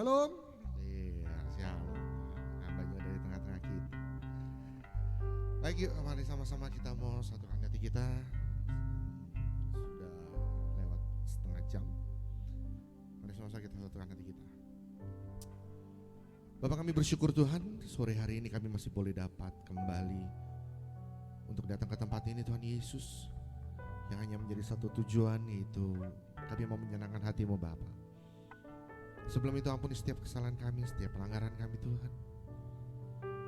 Shalom. Iya, shalom. Hambanya dari tengah-tengah kita. Baik, yuk mari sama-sama kita mau satukan hati kita. Sudah lewat setengah jam. Mari sama-sama kita satukan hati kita. Bapak, kami bersyukur Tuhan, sore hari ini kami masih boleh dapat kembali untuk datang ke tempat ini Tuhan Yesus, yang hanya menjadi satu tujuan, yaitu kami mau menyenangkan hati-Mu Bapa. Sebelum itu ampuni setiap kesalahan kami, setiap pelanggaran kami Tuhan.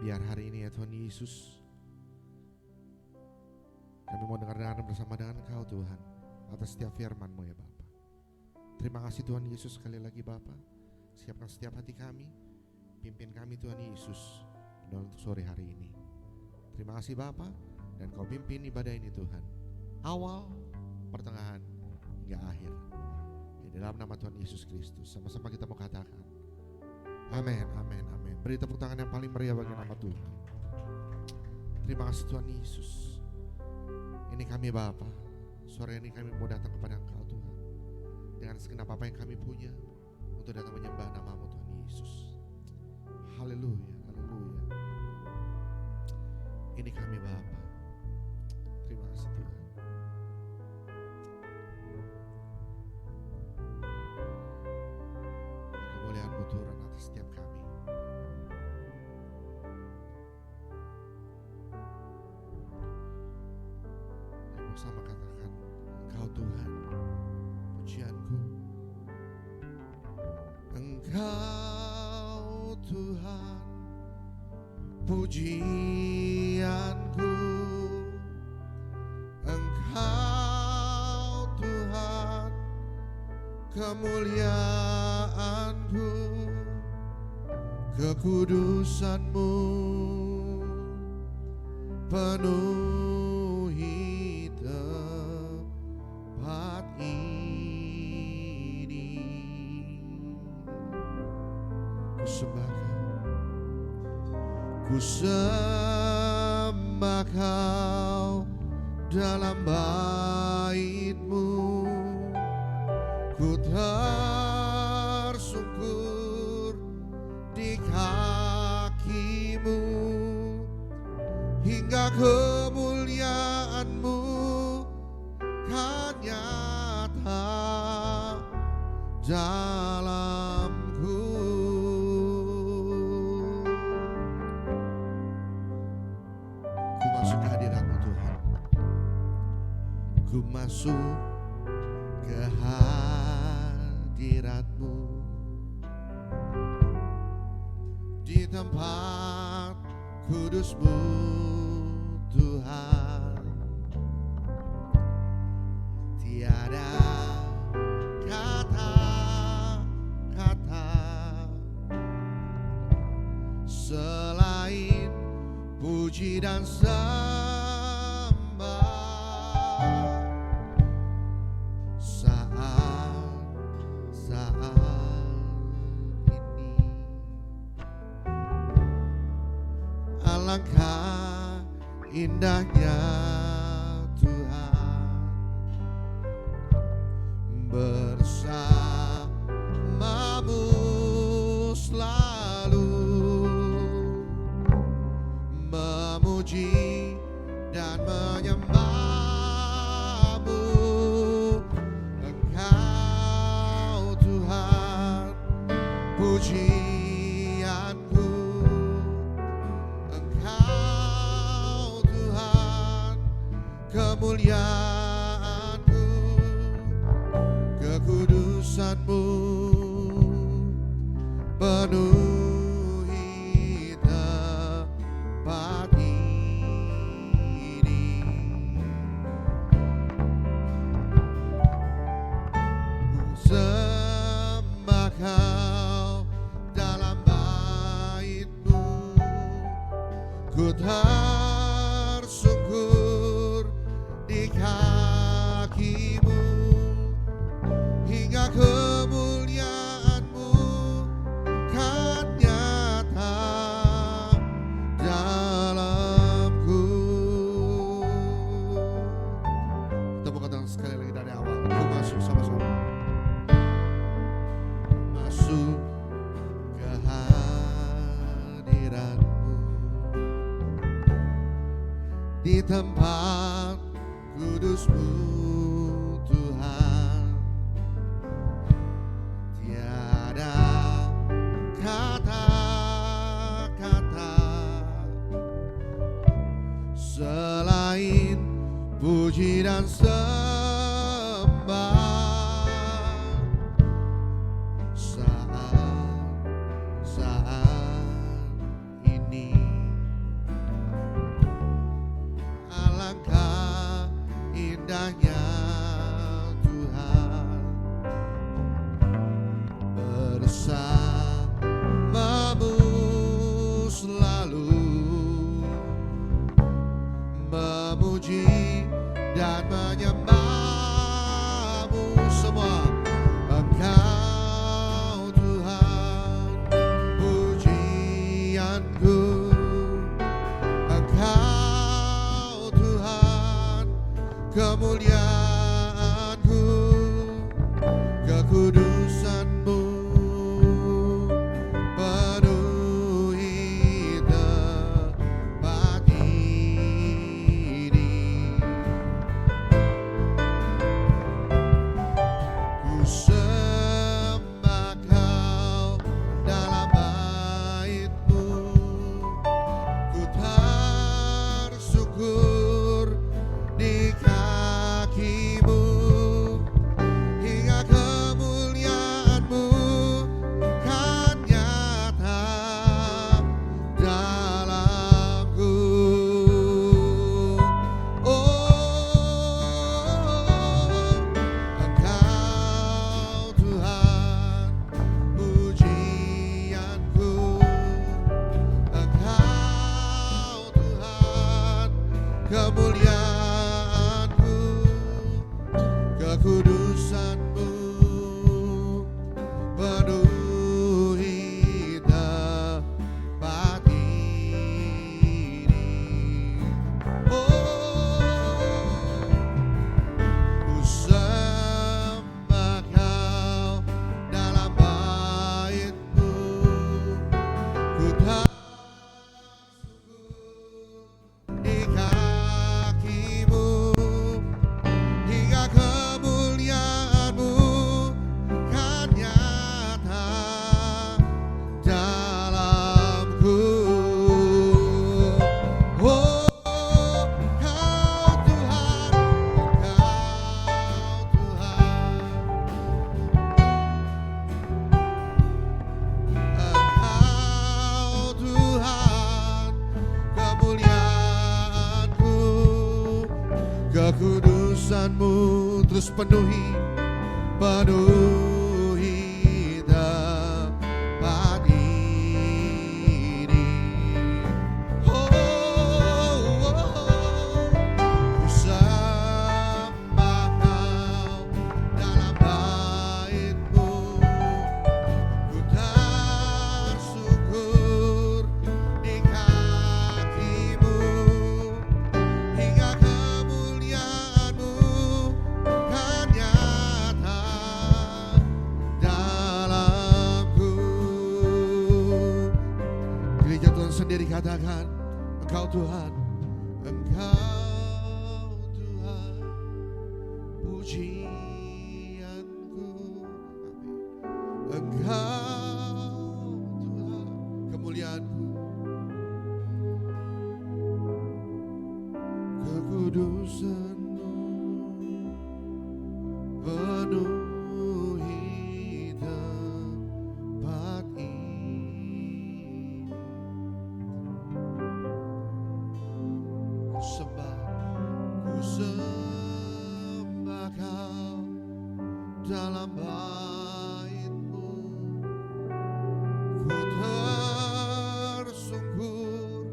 Biar hari ini ya Tuhan Yesus, kami mau dengar-dengar bersama dengan Engkau Tuhan, atas setiap firman-Mu ya Bapa. Terima kasih Tuhan Yesus, sekali lagi Bapa. Siapkan setiap hati kami, pimpin kami Tuhan Yesus dalam untuk sore hari ini. Terima kasih Bapa, dan Kau pimpin ibadah ini Tuhan, awal, pertengahan, hingga akhir. Di dalam nama Tuhan Yesus Kristus, sama-sama kita mau katakan amin, amin, amin. Beri tepuk tangan yang paling meriah bagi nama Tuhan. Terima kasih Tuhan Yesus. Ini kami Bapa, sore ini kami mau datang kepada Engkau Tuhan, dengan segenap apa yang kami punya, untuk datang menyembah nama-Mu Tuhan Yesus. Haleluya, haleluya. Ini kami Bapa. Terima kasih Tuhan. Kemuliaan-Mu turun atas setiap kami. Yang bersama katakan, Engkau Tuhan, pujianku. Engkau Tuhan, pujianku. Engkau Tuhan, kemuliaanku. Kekudusan-Mu penuhi tempat ini. Ku sembah Kau dalam bait-Mu. Ku tersungkur di kaki-Mu, hingga kemuliaan-Mu kan nyata dalamku. Ku masuk ke hadirat-Mu Tuhan. Ku masuk ke hadirat-Mu, di tempat kudus-Mu Tuhan. Tiada kata-kata selain puji dan sembah. Alangkah indahnya Tuhan bersama-Mu selalu, memuji dan menyembah-Mu. Engkau Tuhan, pujianku. Engkau Tuhan, kemuliaanku. Kekudusan-Mu penuhi tempat ini. Ku sembah Kau dalam bait-Mu. Ku tersungkur di kaki-Mu, hingga kemuliaan-Mu kan tempat kudus-Mu Tuhan. Tiada kata-kata selain puji dan sembah saat ini. Alangkah indahnya Tuhan bersamamu selalu, memuji dan menyembah-Mu semua. Engkau Tuhan pujianku, Engkau Tuhan kemuliaanku, kekudusan-Mu penuhi tempat ini. Ku sembah Kau dalam bait-Mu, ku tersyukur di kaki-Mu, hingga kemuliaan-Mu kan nyata dalamku. Engkau Tuhan pujianku, Engkau Tuhan kemuliaanku, kekudusan-Mu penuhi tempat ini. Ku sembah Kau dalam bait-Mu, ku di kaki-Mu, hingga kemuliaan-Mu kan nyata dalamku. Oh, Kau Tuhan, Engkau Tuhan, kemuliaanku, kekudusan-Mu terus penuhi tempat ini. Ku sembah Kau dalam bait-Mu, ku tersyukur di kaki-Mu, hingga kemuliaan-Mu kan nyata dalamku. Gereja Tuhan sendiri katakan, Engkau Tuhan, Engkau Tuhan pujianku, Engkau Tuhan kemuliaanku, kekudusan-Mu penuhi tempat ini. Ku sembah Kau dalam bait-Mu, ku tersungkur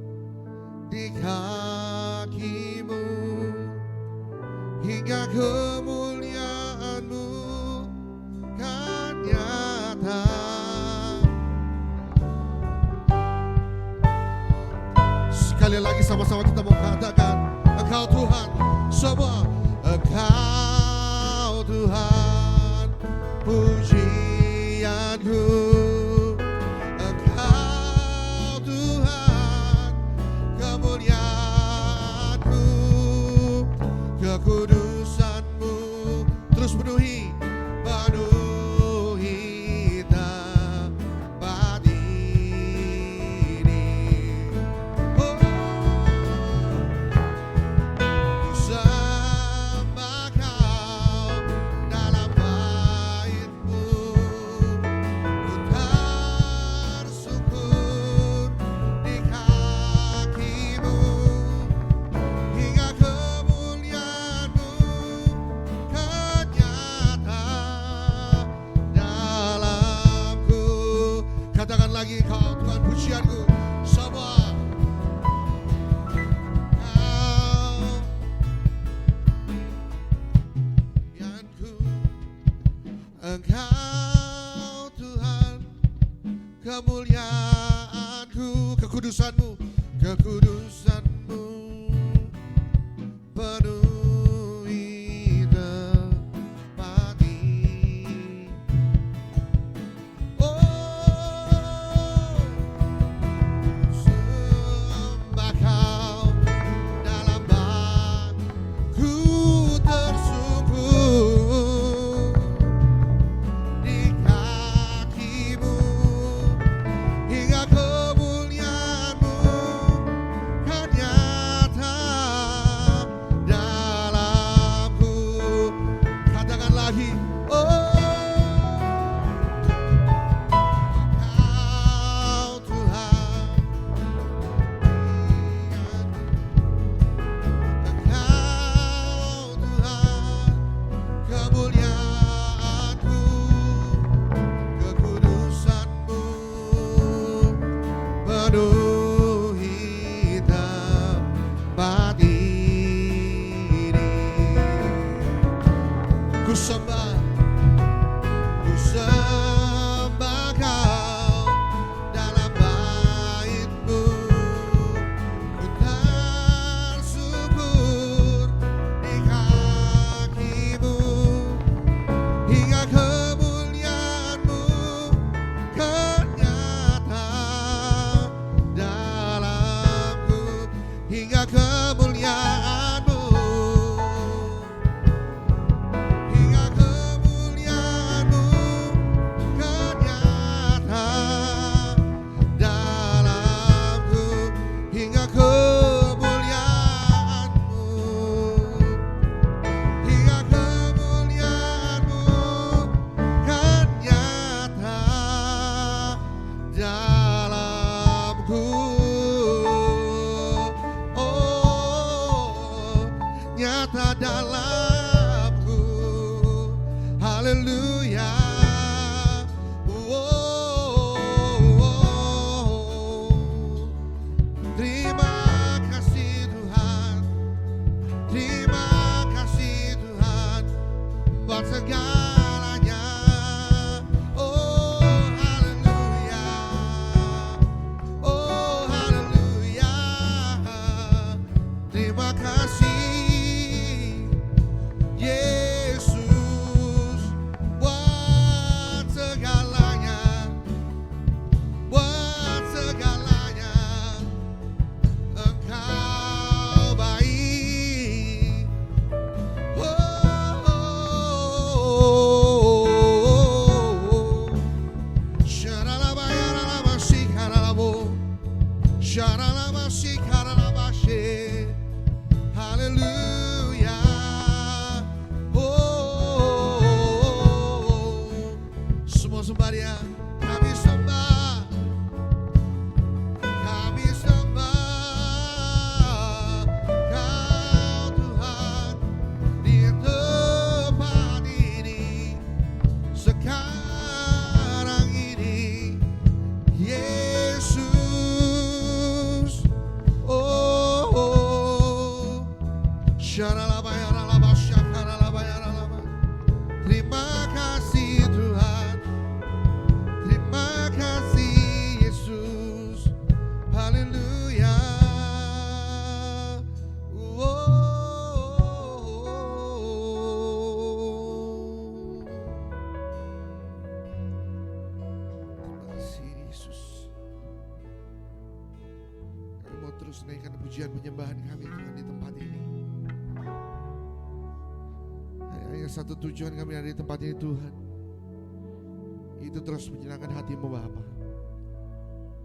di kaki-Mu, hingga kemuliaan-Mu kan nyata. Sekali lagi sama-sama kita mau katakan, Engkau Tuhan, semua Engkau Tuhan pujianku, Engkau Tuhan kemuliaanku, lagi, penuhi tempat ini. Oh, ku sembah Kau dalam bait-Mu, ku tersyukur di kaki-Mu, hingga kemuliaan-Mu kenyata dalamku. Katakan lagi, Kau Tuhan pujianku, semua Kau pujianku. Engkau Tuhan kemuliaanku, kekudusan-Mu, kekudusan-Mu penuhi tempat ini. Oh, sembah Kau dalam bait-Ku, tersungkur di kaki-Mu, hingga kemuliaan-Mu kan nyata dalamku. Katakan lagi, oh, Kau Tuhan, Engkau Tuhan kemuliaan-Ku, kekudusan-Mu penuhi tempat ini. Ku sembah Kau dalam bait-Mu, ku tersyukur di kaki-Mu, hingga kemuliaan-Mu kan nyata dalamku, hingga kemuliaan-Mu, hingga kemuliaan-Mu kan nyata dalamku, hingga kemuliaan-Mu, hingga kemuliaan-Mu kan nyata dalamku. Oh, nyata dalamku. Haleluya. Oh, terima kasih Tuhan, terima kasih Tuhan buat segalanya. Oh, haleluya. Oh, haleluya. Terima kasih Yesus buat segalanya, buat segalanya. Engkau baik. Oh, syaralabayaralamashikaralabo, syaralamashikaralabashe. Haleluya. Oh, semua sembah Dia, kami sembah, kami sembah Kau Tuhan di tempat ini, sekarang ini, Yesus. Oh, syaralabayaralabasyakaralabayaralaba. Terima kasih Tuhan, terima kasih Yesus. Haleluya. Terima kasih Yesus. Kami mau terus naikkan pujian penyembahan kami Tuhan di tempat ini. Hanya Hanya satu tujuan kami ada di tempat ini Tuhan, itu terus menyenangkan hati-Mu Bapa.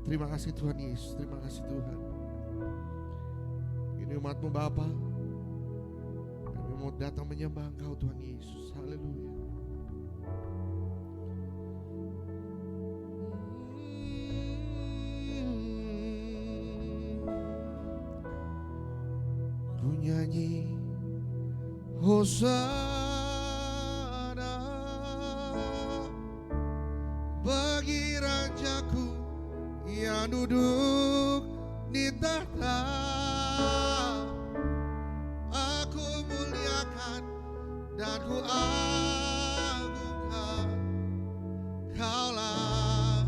Terima kasih Tuhan Yesus, terima kasih Tuhan. Ini umat-Mu Bapa, kami mau datang menyembah Engkau Tuhan Yesus. Haleluya. Ku nyanyi Hosana bagi Rajaku yang duduk di tahta. Aku muliakan dan ku agungkan, Kaulah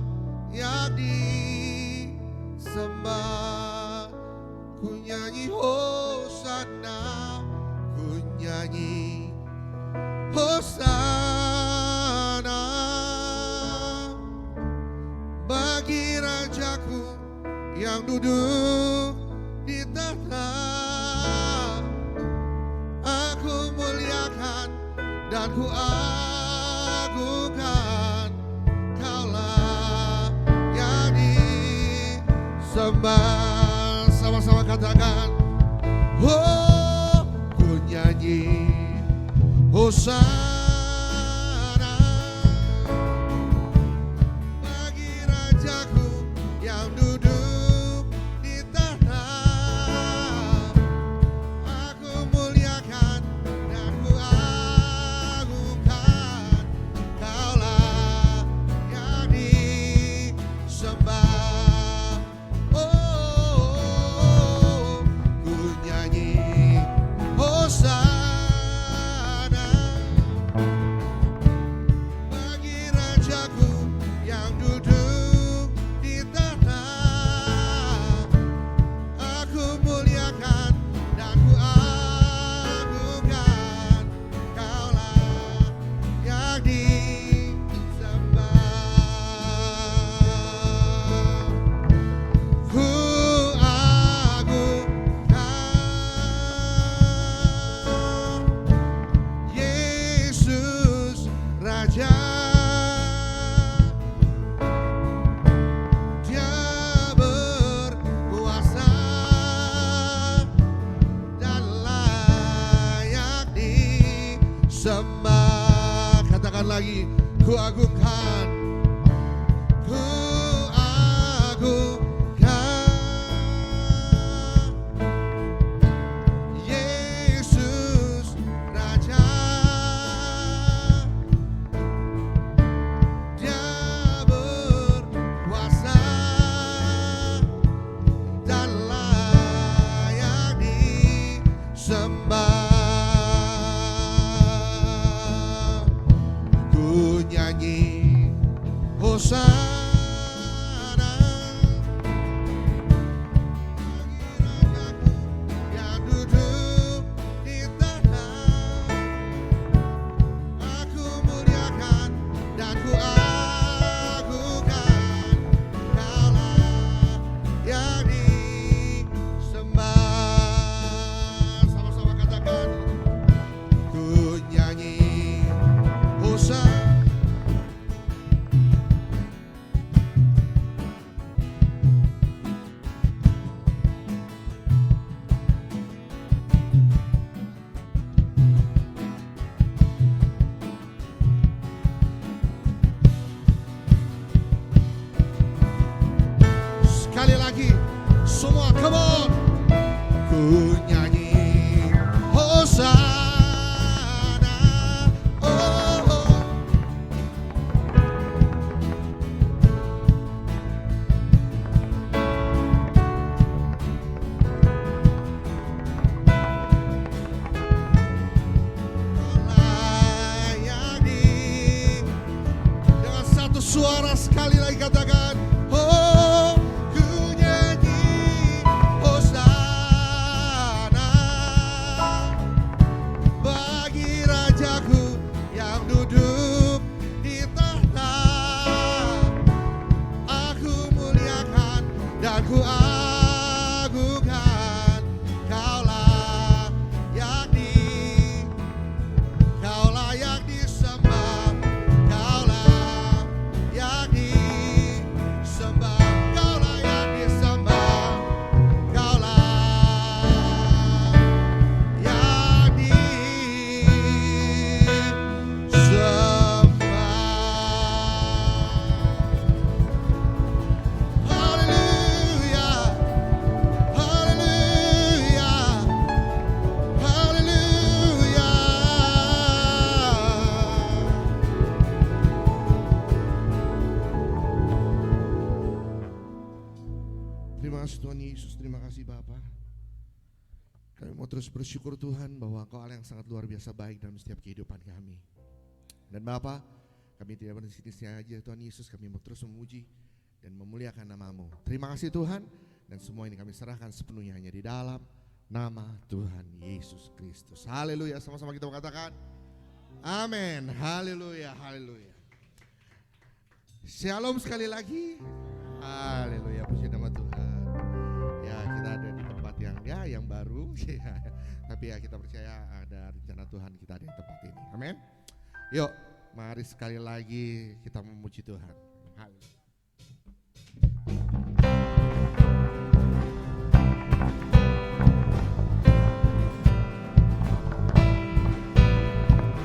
yang disembah. Ku nyanyi Hosana, ku nyanyi Hosana bagi Rajaku yang duduk di tahta. Aku muliakan dan ku agungkan, Kaulah yang disembah. Sama-sama katakan, oh, ku nyanyi Hosana bagi Rajaku yang duduk di tahta. Aku muliakan dan ku agungkan, Kaulah yang disembah. Oh, ku nyanyi Hosana bagi Rajaku yang duduk di tahta. Aku muliakan dan ku agungkan, Kaulah yang disembah. Ku agungkan Yesus Raja. Dia berkuasa dan layak disembah. Katakan lagi, ku agungkan, ku agungkan Yesus Raja. Dia berkuasa dan layak disembah. Ku nyanyi Hosana bagi Rajaku yang duduk di tahta. Aku muliakan dan ku agungkan, Kaulah yang disembah. Sama-sama katakan, ku nyanyi Hosana. Sekali lagi, semua come on. Ku nyanyi Hosana, oh, oh. Kaulah yang dengan satu suara sekali lagi katakan, oh, ku nyanyi Hosana bagi Rajaku yang duduk di tahta. Aku muliakan dan ku agungkan, Kaulah yang kasih Bapa. Kami mau terus bersyukur Tuhan bahwa Engkau Allah yang sangat luar biasa baik dalam setiap kehidupan kami. Dan Bapa, kami tidak berhenti aja Tuhan Yesus, kami mau terus memuji dan memuliakan nama-Mu. Terima kasih Tuhan, dan semua ini kami serahkan sepenuhnya hanya di dalam nama Tuhan Yesus Kristus. Haleluya, sama-sama kita katakan amin. Haleluya, haleluya. Shalom sekali lagi. Haleluya, puji nama Tuhan. Ya, kita ada di tempat yang baru. Tapi ya kita percaya ada rencana Tuhan, kita ada di tempat ini. Amin. Yuk, mari sekali lagi kita memuji Tuhan. Haleluya.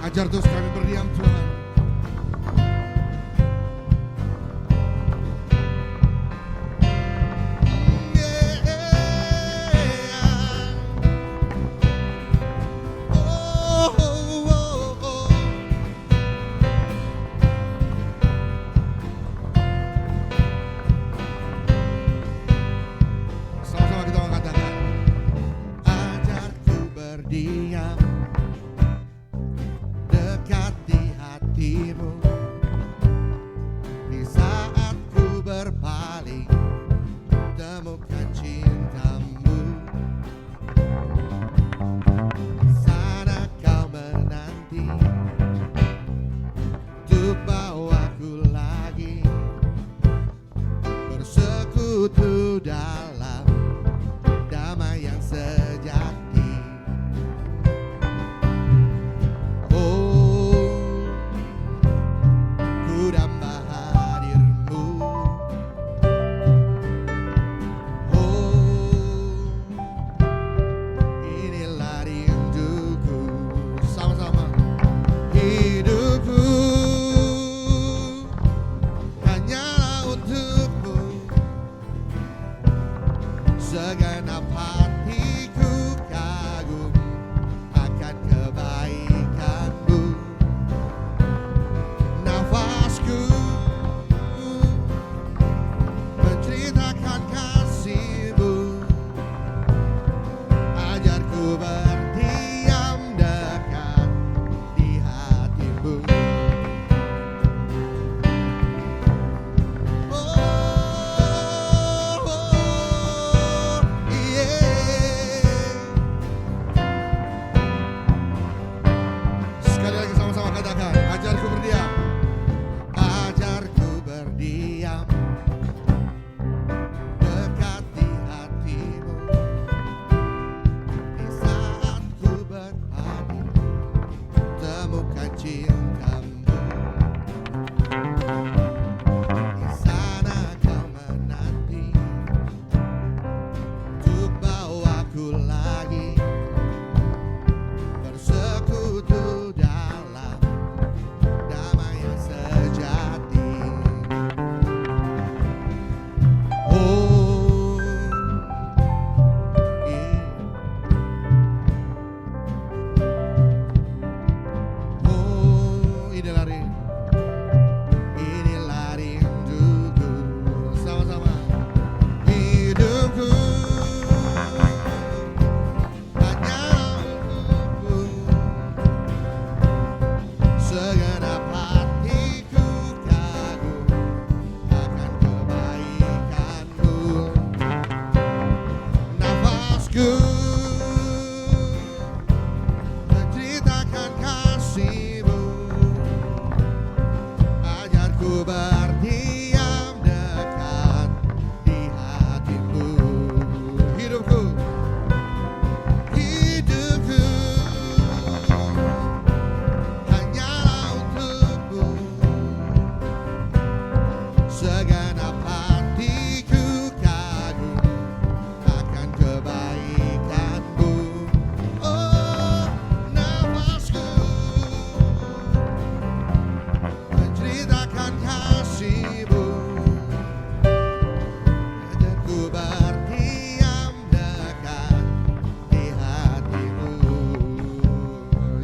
Ajar terus kami berdiam Tuhan.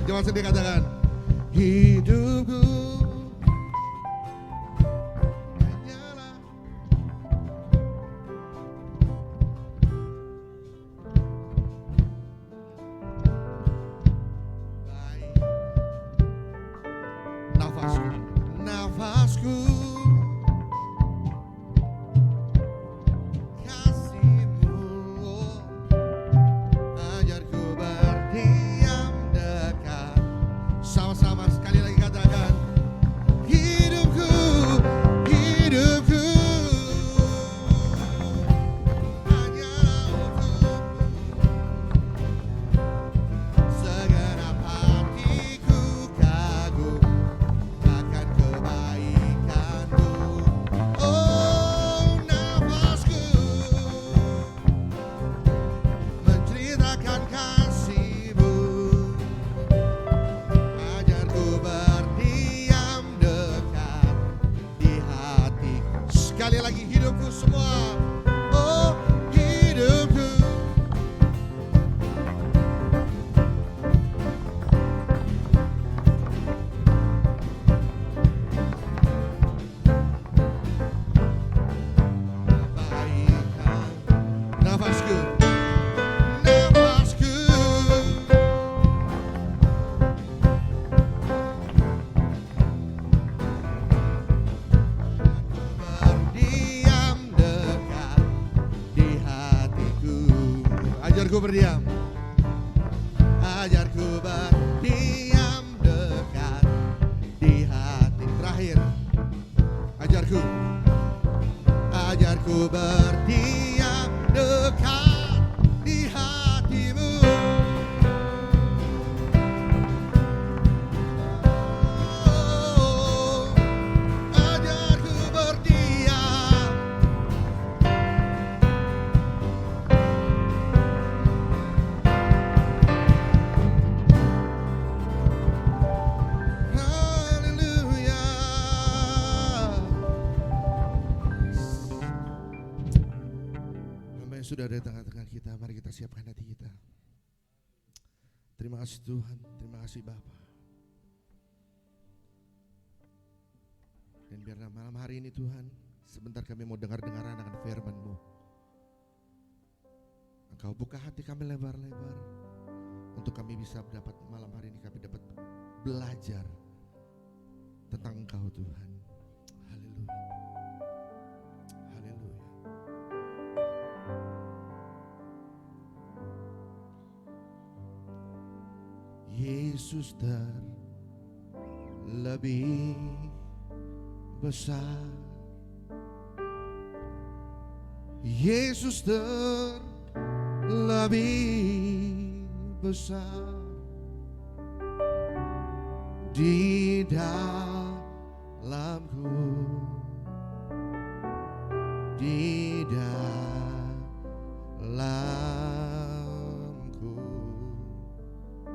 Jangan sedih, katakan hidupku hanyalah berdiam. Ajarku berdiam dekat di hati. Terakhir, ajarku berdiam dekat di hatimu. Oh, ajarku berdiam. Haleluya. Hamba yang sudah ada di tengah-tengah kita, mari kita siapkan hati kita. Terima kasih Tuhan, terima kasih Bapa. Dan biarlah malam hari ini Tuhan, sebentar kami mau dengar-dengaran akan firman-Mu. Engkau buka hati kami lebar-lebar, untuk kami bisa dapat malam hari ini kami dapat belajar tentang Engkau Tuhan. Haleluya. Haleluya. Yesus terlebih besar. Yesus terlebih besar di dalamku, di dalamku.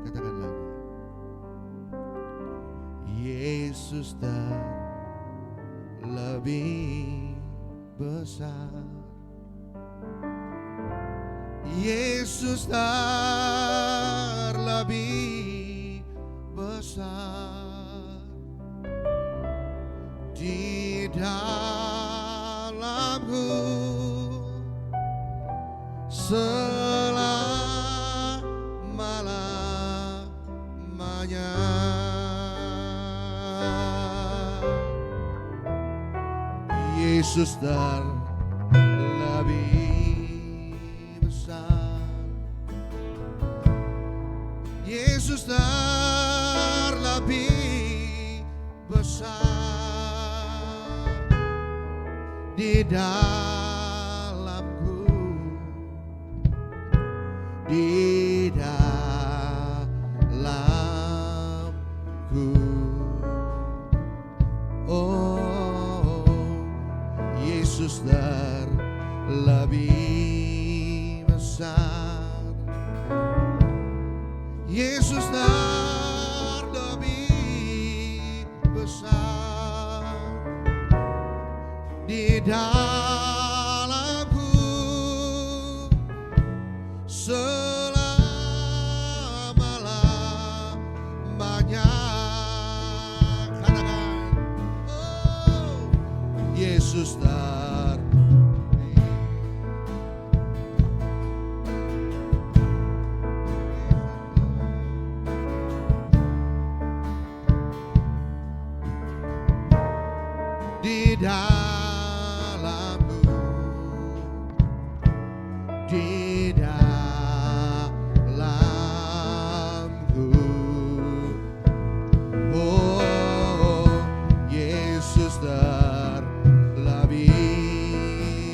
Katakan lagi. Yesus terlebih besar. Yesus terlebih besar di dalamku selama-lamanya. Yesus terlebih besar. Yesus terlebih besar di dalamku, di dalamku. Oh, Yesus terlebih besar. Yesus terlebih besar di dalamku selama-lamanya. Katakan, oh, Yesus di dalamku, di dalamku. Oh, Yesus terlebih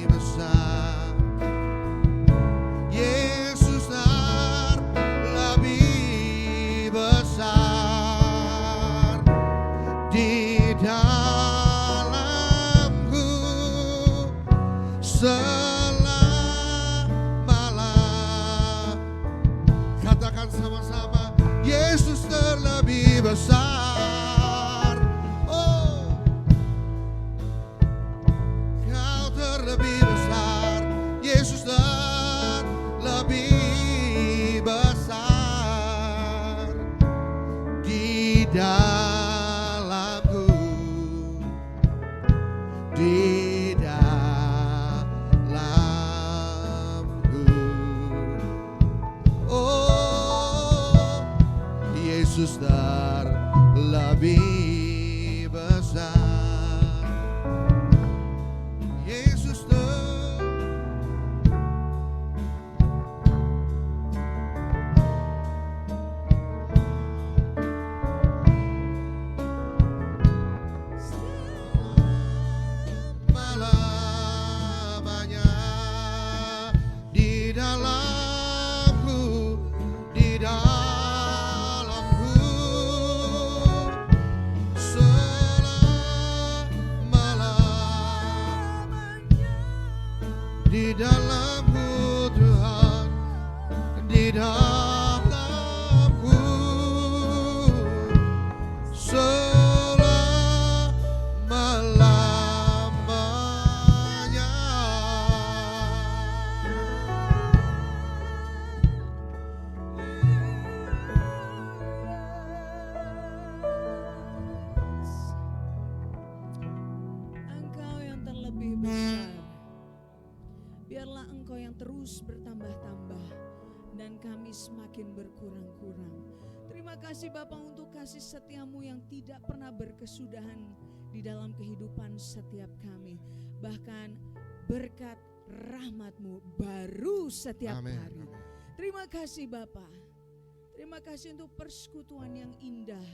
besar. Yesus terlebih besar di dalamku selama-lamanya. Katakan sama-sama, Yesus terlebih besar. Oh, Kau terlebih besar. Yesus terlebih besar di dalamku, di dalamku. Oh, Yesus terlebih besar. Yesus terus bertambah-tambah dan kami semakin berkurang-kurang. Terima kasih Bapa untuk kasih setiamu yang tidak pernah berkesudahan di dalam kehidupan setiap kami. Bahkan berkat rahmat-Mu baru setiap Amin. hari. Terima kasih Bapa. Terima kasih untuk persekutuan yang indah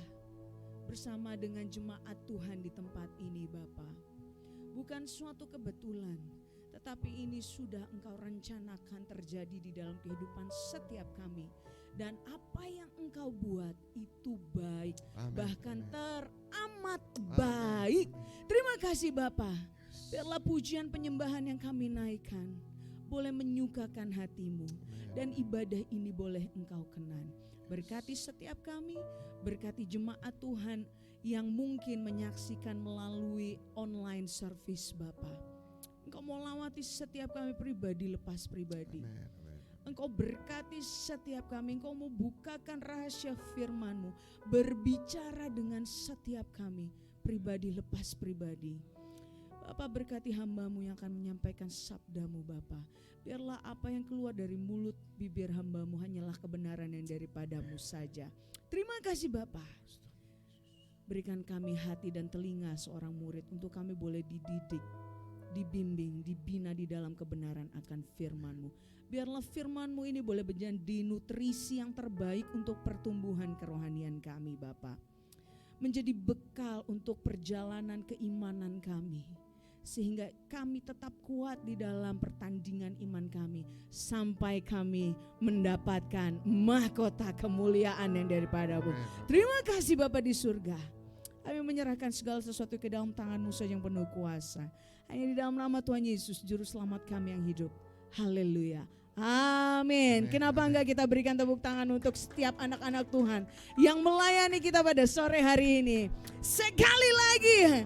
bersama dengan jemaat Tuhan di tempat ini Bapa. Bukan suatu kebetulan, tetapi ini sudah Engkau rencanakan terjadi di dalam kehidupan setiap kami. Dan apa yang Engkau buat itu baik, Amin. bahkan Amin. teramat Amin. baik. Terima kasih Bapa. Biarlah pujian penyembahan yang kami naikkan boleh menyukakan hati-Mu, dan ibadah ini boleh Engkau kenan. Berkati setiap kami, berkati jemaat Tuhan yang mungkin menyaksikan melalui online service Bapa. Engkau mau lawati setiap kami pribadi lepas pribadi. Amin. Engkau berkati setiap kami, Engkau mau bukakan rahasia firman-Mu, berbicara dengan setiap kami pribadi lepas pribadi. Bapa, berkati hamba-Mu yang akan menyampaikan sabda-Mu Bapa. Biarlah apa yang keluar dari mulut bibir hamba-Mu hanyalah kebenaran yang daripada-Mu saja. Terima kasih Bapa. Berikan kami hati dan telinga seorang murid untuk kami boleh dididik, dibimbing, dibina di dalam kebenaran akan firman-Mu. Biarlah firman-Mu ini boleh menjadi nutrisi yang terbaik untuk pertumbuhan kerohanian kami Bapa. Menjadi bekal untuk perjalanan keimanan kami, sehingga kami tetap kuat di dalam pertandingan iman kami sampai kami mendapatkan mahkota kemuliaan yang daripada-Mu. Terima kasih Bapa di surga. Kami menyerahkan segala sesuatu ke dalam tangan-Mu saja yang penuh kuasa. Hanya di dalam nama Tuhan Yesus, Juru Selamat kami yang hidup. Haleluya. Amin. Kenapa enggak kita berikan tepuk tangan untuk setiap anak-anak Tuhan yang melayani kita pada sore hari ini. Sekali lagi,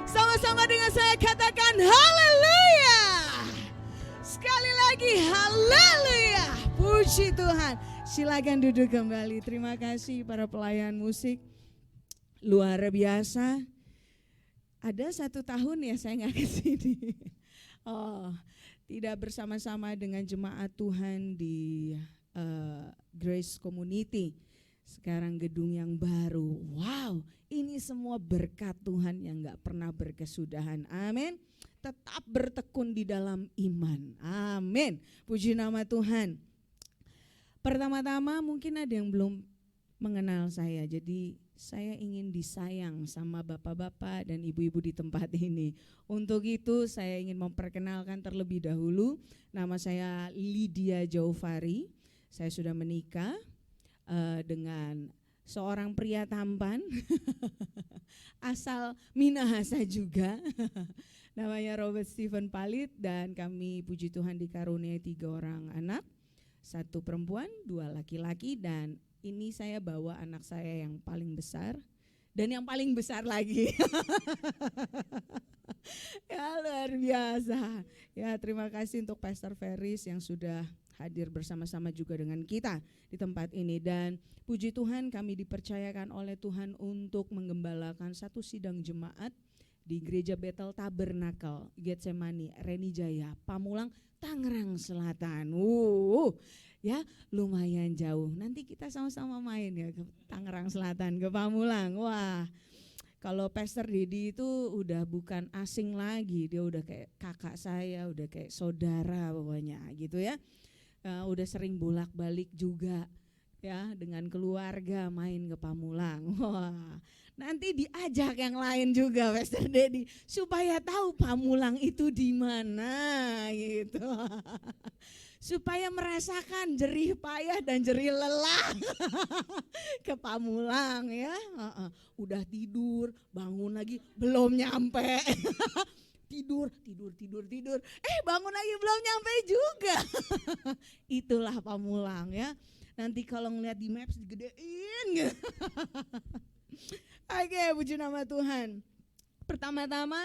sama-sama dengan saya katakan haleluya. Sekali lagi haleluya. Puji Tuhan. Silakan duduk kembali. Terima kasih para pelayan musik. Luar biasa. Ada 1 tahun ya saya nggak kesini. Tidak bersama-sama dengan jemaat Tuhan di Grace Community. Sekarang gedung yang baru. Wow, ini semua berkat Tuhan yang gak pernah berkesudahan. Amin. Tetap bertekun di dalam iman. Amin. Puji nama Tuhan. Pertama-tama mungkin ada yang belum mengenal saya. Jadi saya ingin disayang sama bapak-bapak dan ibu-ibu di tempat ini. Untuk itu saya ingin memperkenalkan terlebih dahulu. Nama saya Lydia Jaufari. Saya sudah menikah dengan seorang pria tampan asal Minahasa juga. Namanya Robert Stephen Palit, dan kami puji Tuhan dikaruniai 3 orang anak. 1 perempuan, 2 laki-laki, dan ini saya bawa anak saya yang paling besar dan yang paling besar lagi. Ya luar biasa. Ya terima kasih untuk Pastor Ferris yang sudah hadir bersama-sama juga dengan kita di tempat ini. Dan puji Tuhan kami dipercayakan oleh Tuhan untuk menggembalakan satu sidang jemaat di Gereja Bethel Tabernakel Getsemani Reni Jaya, Pamulang, Tangerang Selatan. Ya lumayan jauh. Nanti kita sama-sama main ya ke Tangerang Selatan, ke Pamulang. Wah, kalau Pastor Dedi itu udah bukan asing lagi, dia udah kayak kakak saya, udah kayak saudara pokoknya gitu ya. Udah sering bolak-balik juga ya dengan keluarga main ke Pamulang. Wah, nanti diajak yang lain juga Pastor Dedi supaya tahu Pamulang itu di mana gitu. Supaya merasakan jerih payah dan jerih lelah ke Pamulang ya. Udah tidur, bangun lagi belum nyampe. tidur. Bangun lagi belum nyampe juga. Itulah Pamulang ya. Nanti kalau ngeliat di maps digedein. Oke, puji nama Tuhan. Pertama-tama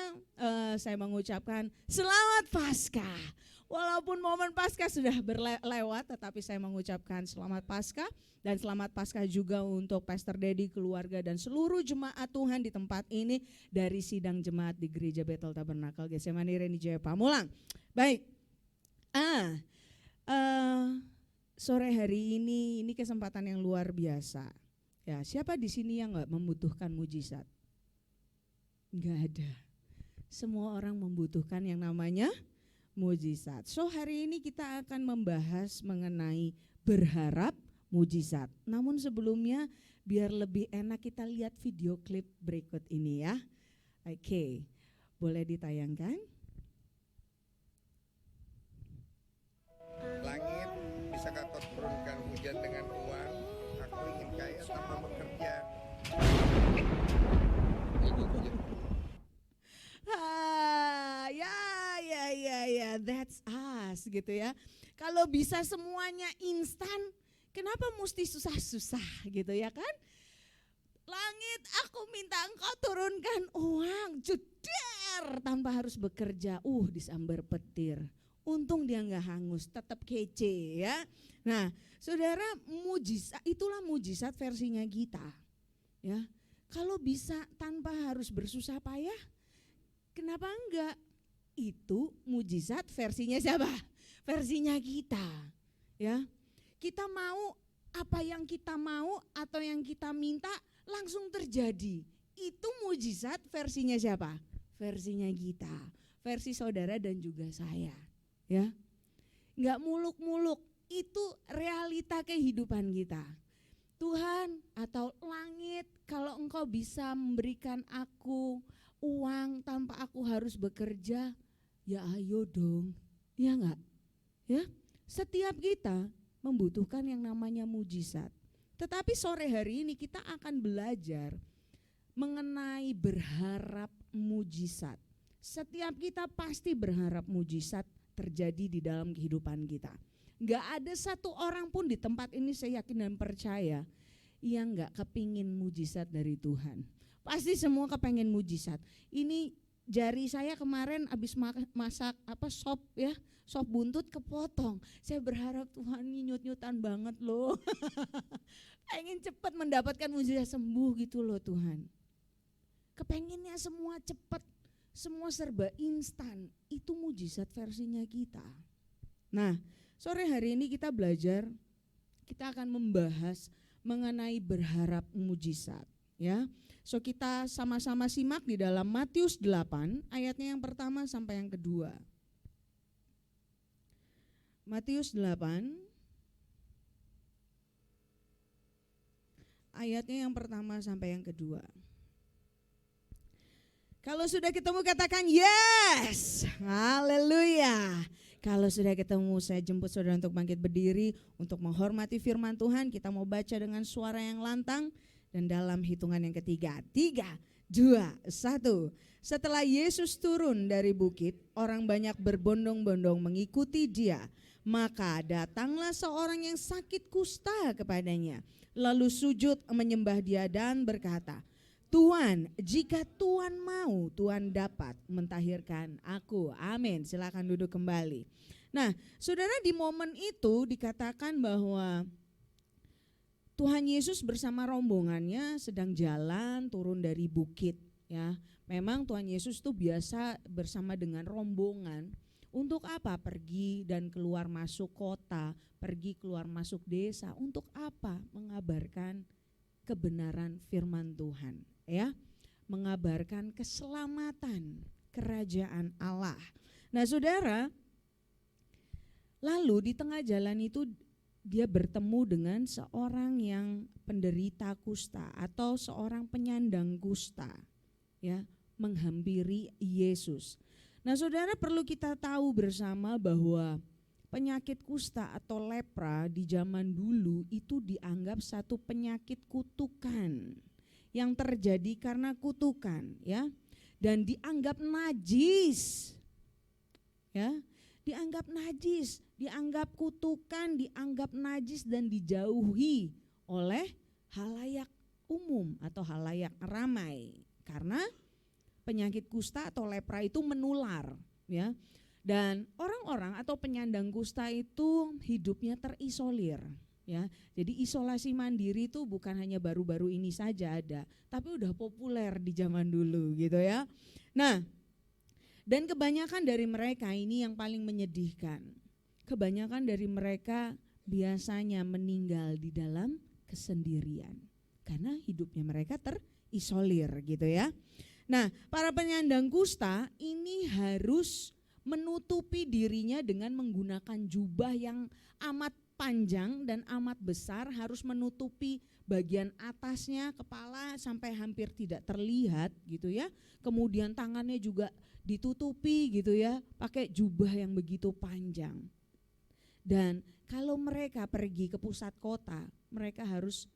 saya mengucapkan selamat Paskah. Walaupun momen Paskah sudah berlewat, tetapi saya mengucapkan selamat Paskah, dan selamat Paskah juga untuk Pastor Dedi, keluarga, dan seluruh jemaat Tuhan di tempat ini dari sidang jemaat di Gereja Bethel Tabernakel Getsemani Reni Jaya Pamulang. Baik, eh sore hari ini kesempatan yang luar biasa. Ya, siapa di sini yang nggak membutuhkan mujizat? Nggak ada. Semua orang membutuhkan yang namanya mujizat. So hari ini kita akan membahas mengenai berharap mujizat. Namun sebelumnya biar lebih enak kita lihat video klip berikut ini ya. Oke, boleh ditayangkan? Langit, bisakah kau turunkan hujan dengan uang? Aku ingin kaya tanpa bekerja. Ya, that's us gitu ya. Kalau bisa semuanya instan, kenapa mesti susah-susah gitu ya kan? Langit, aku minta engkau turunkan uang, jeder, tanpa harus bekerja. Disambar petir. Untung dia nggak hangus, tetap kece ya. Nah, saudara, mujizat itulah mujizat versinya kita. Ya, kalau bisa tanpa harus bersusah payah, kenapa enggak? Itu mujizat versinya siapa? Versinya kita. Ya, kita mau apa yang kita mau atau yang kita minta langsung terjadi. Itu mujizat versinya siapa? Versinya kita, versi saudara dan juga saya. Ya, nggak muluk-muluk, itu realita kehidupan kita. Tuhan atau langit, kalau engkau bisa memberikan aku uang tanpa aku harus bekerja, ya ayo dong, ya enggak? Ya, setiap kita membutuhkan yang namanya mujizat. Tetapi sore hari ini kita akan belajar mengenai berharap mujizat. Setiap kita pasti berharap mujizat terjadi di dalam kehidupan kita. Enggak ada satu orang pun di tempat ini saya yakin dan percaya yang enggak kepingin mujizat dari Tuhan. Pasti semua kepengen mujizat. Ini jari saya kemarin habis masak sop ya, sop buntut kepotong. Saya berharap Tuhan ini nyut-nyutan banget loh. Pengen cepat mendapatkan mujizat sembuh gitu loh Tuhan. Kepenginnya semua cepat, semua serba instan. Itu mujizat versinya kita. Nah, sore hari ini kita belajar, kita akan membahas mengenai berharap mujizat ya. So kita sama-sama simak di dalam Matius 8 ayatnya yang pertama sampai yang kedua. Matius 8 ayatnya yang pertama sampai yang kedua. Kalau sudah ketemu katakan yes, haleluya. Kalau sudah ketemu saya jemput saudara untuk bangkit berdiri untuk menghormati firman Tuhan. Kita mau baca dengan suara yang lantang dan dalam hitungan yang ketiga. 3, 2, 1. Setelah Yesus turun dari bukit, orang banyak berbondong-bondong mengikuti dia. Maka datanglah seorang yang sakit kusta kepadanya. Lalu sujud menyembah dia dan berkata, Tuhan, jika Tuhan mau, Tuhan dapat mentahirkan aku. Amin. Silakan duduk kembali. Nah, saudara, di momen itu dikatakan bahwa Tuhan Yesus bersama rombongannya sedang jalan turun dari bukit. Ya, memang Tuhan Yesus itu biasa bersama dengan rombongan. Untuk apa? Pergi dan keluar masuk kota, pergi keluar masuk desa. Untuk apa? Mengabarkan kebenaran firman Tuhan. Ya, mengabarkan keselamatan kerajaan Allah. Nah, saudara, lalu di tengah jalan itu dia bertemu dengan seorang yang penderita kusta atau seorang penyandang kusta, ya, menghampiri Yesus. Nah, saudara, perlu kita tahu bersama bahwa penyakit kusta atau lepra di zaman dulu itu dianggap satu penyakit kutukan yang terjadi karena kutukan, ya, dan dianggap najis, ya, dianggap najis, dianggap kutukan, dianggap najis dan dijauhi oleh halayak umum atau halayak ramai karena penyakit kusta atau lepra itu menular, ya, dan orang-orang atau penyandang kusta itu hidupnya terisolir. Ya, jadi isolasi mandiri itu bukan hanya baru-baru ini saja ada, tapi udah populer di zaman dulu gitu ya. Nah, dan kebanyakan dari mereka ini yang paling menyedihkan. kebanyakan dari mereka biasanya meninggal di dalam kesendirian karena hidupnya mereka terisolir gitu ya. Nah, para penyandang kusta ini harus menutupi dirinya dengan menggunakan jubah yang amat panjang dan amat besar, harus menutupi bagian atasnya, kepala sampai hampir tidak terlihat gitu ya. Kemudian tangannya juga ditutupi gitu ya, pakai jubah yang begitu panjang. Dan kalau mereka pergi ke pusat kota, mereka harus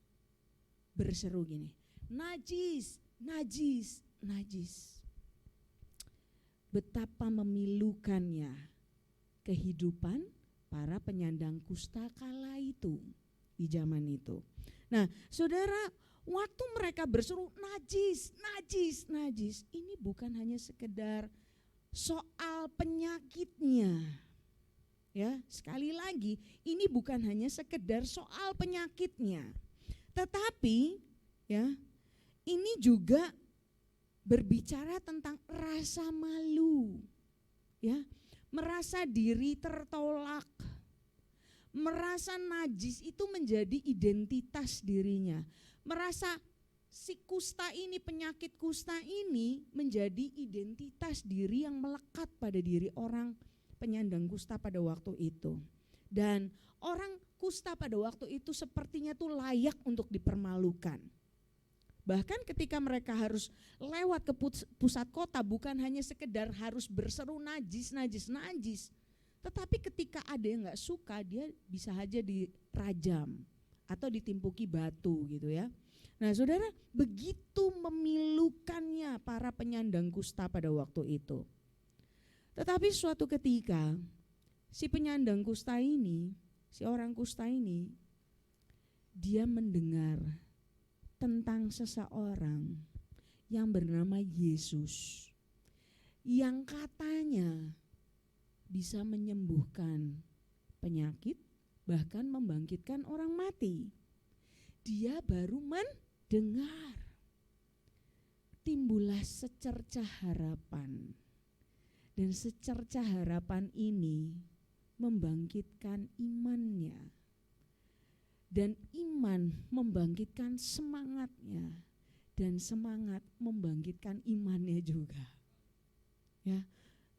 berseru gini, najis, najis, najis. Betapa memilukannya kehidupan para penyandang kusta kala itu, di zaman itu. Nah, saudara, waktu mereka berseru najis, najis, najis, ini bukan hanya sekedar soal penyakitnya. Ya, sekali lagi, ini bukan hanya sekedar soal penyakitnya. Tetapi ya, ini juga berbicara tentang rasa malu. Ya, merasa diri tertolak. Merasa najis itu menjadi identitas dirinya. Merasa si kusta ini, penyakit kusta ini menjadi identitas diri yang melekat pada diri orang penyandang kusta pada waktu itu. Dan orang kusta pada waktu itu sepertinya tuh layak untuk dipermalukan. Bahkan ketika mereka harus lewat ke pusat kota, bukan hanya sekedar harus berseru najis, najis, najis. Tetapi ketika ada yang gak suka, dia bisa aja dirajam atau ditimpuki batu gitu ya. Nah saudara, begitu memilukannya para penyandang kusta pada waktu itu. Tetapi suatu ketika si penyandang kusta ini, si orang kusta ini, dia mendengar tentang seseorang yang bernama Yesus, yang katanya bisa menyembuhkan penyakit, bahkan membangkitkan orang mati. Dia baru mendengar. Timbullah secercah harapan. Dan secercah harapan ini membangkitkan imannya. Dan iman membangkitkan semangatnya. Dan semangat membangkitkan imannya juga. Ya.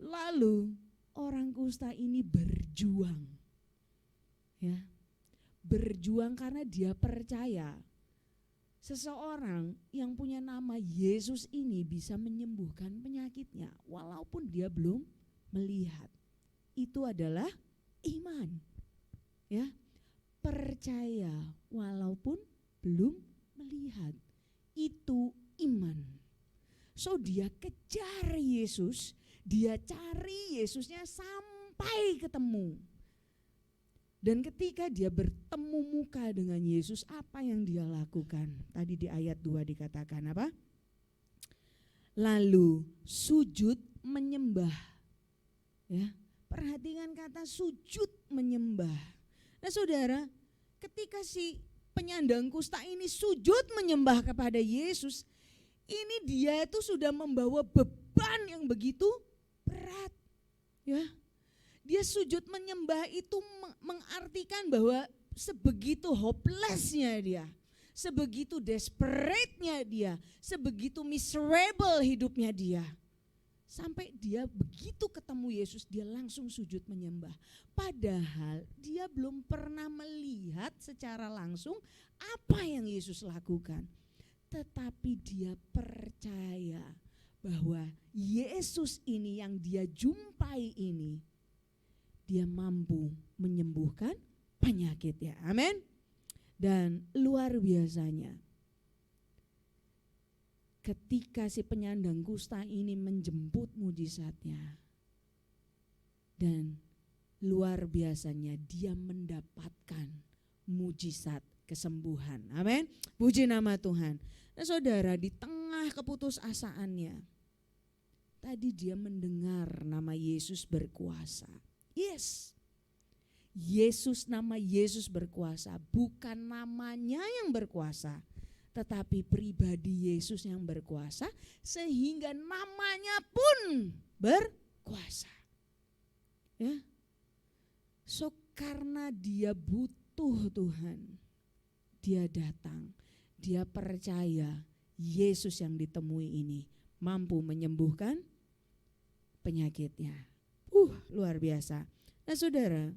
Lalu orang kusta ini berjuang. Ya. Berjuang karena dia percaya seseorang yang punya nama Yesus ini bisa menyembuhkan penyakitnya walaupun dia belum melihat. Itu adalah iman. Ya. Percaya walaupun belum melihat. Itu iman. So dia kejar Yesus, dia cari Yesusnya sampai ketemu. Dan ketika dia bertemu muka dengan Yesus, apa yang dia lakukan? Tadi di ayat 2 dikatakan apa? Lalu sujud menyembah. Ya, perhatikan kata sujud menyembah. Nah saudara, ketika si penyandang kusta ini sujud menyembah kepada Yesus, ini dia itu sudah membawa beban yang begitu berat. Ya. Dia sujud menyembah itu mengartikan bahwa sebegitu hopelessnya dia, sebegitu desperate-nya dia, sebegitu miserable hidupnya dia. Sampai dia begitu ketemu Yesus, dia langsung sujud menyembah. Padahal dia belum pernah melihat secara langsung apa yang Yesus lakukan. Tetapi dia percaya bahwa Yesus ini yang dia jumpai ini, dia mampu menyembuhkan penyakitnya. Amin. Dan luar biasanya, ketika si penyandang kusta ini menjemput mujizatnya, dan luar biasanya dia mendapatkan mujizat kesembuhan. Amin. Puji nama Tuhan. Nah saudara, di tengah keputusasaannya, tadi dia mendengar nama Yesus berkuasa. Yes, Yesus, nama Yesus berkuasa, bukan namanya yang berkuasa, tetapi pribadi Yesus yang berkuasa, sehingga namanya pun berkuasa. Ya, So karena dia butuh Tuhan, dia datang, dia percaya Yesus yang ditemui ini mampu menyembuhkan penyakitnya. Luar biasa. Nah saudara,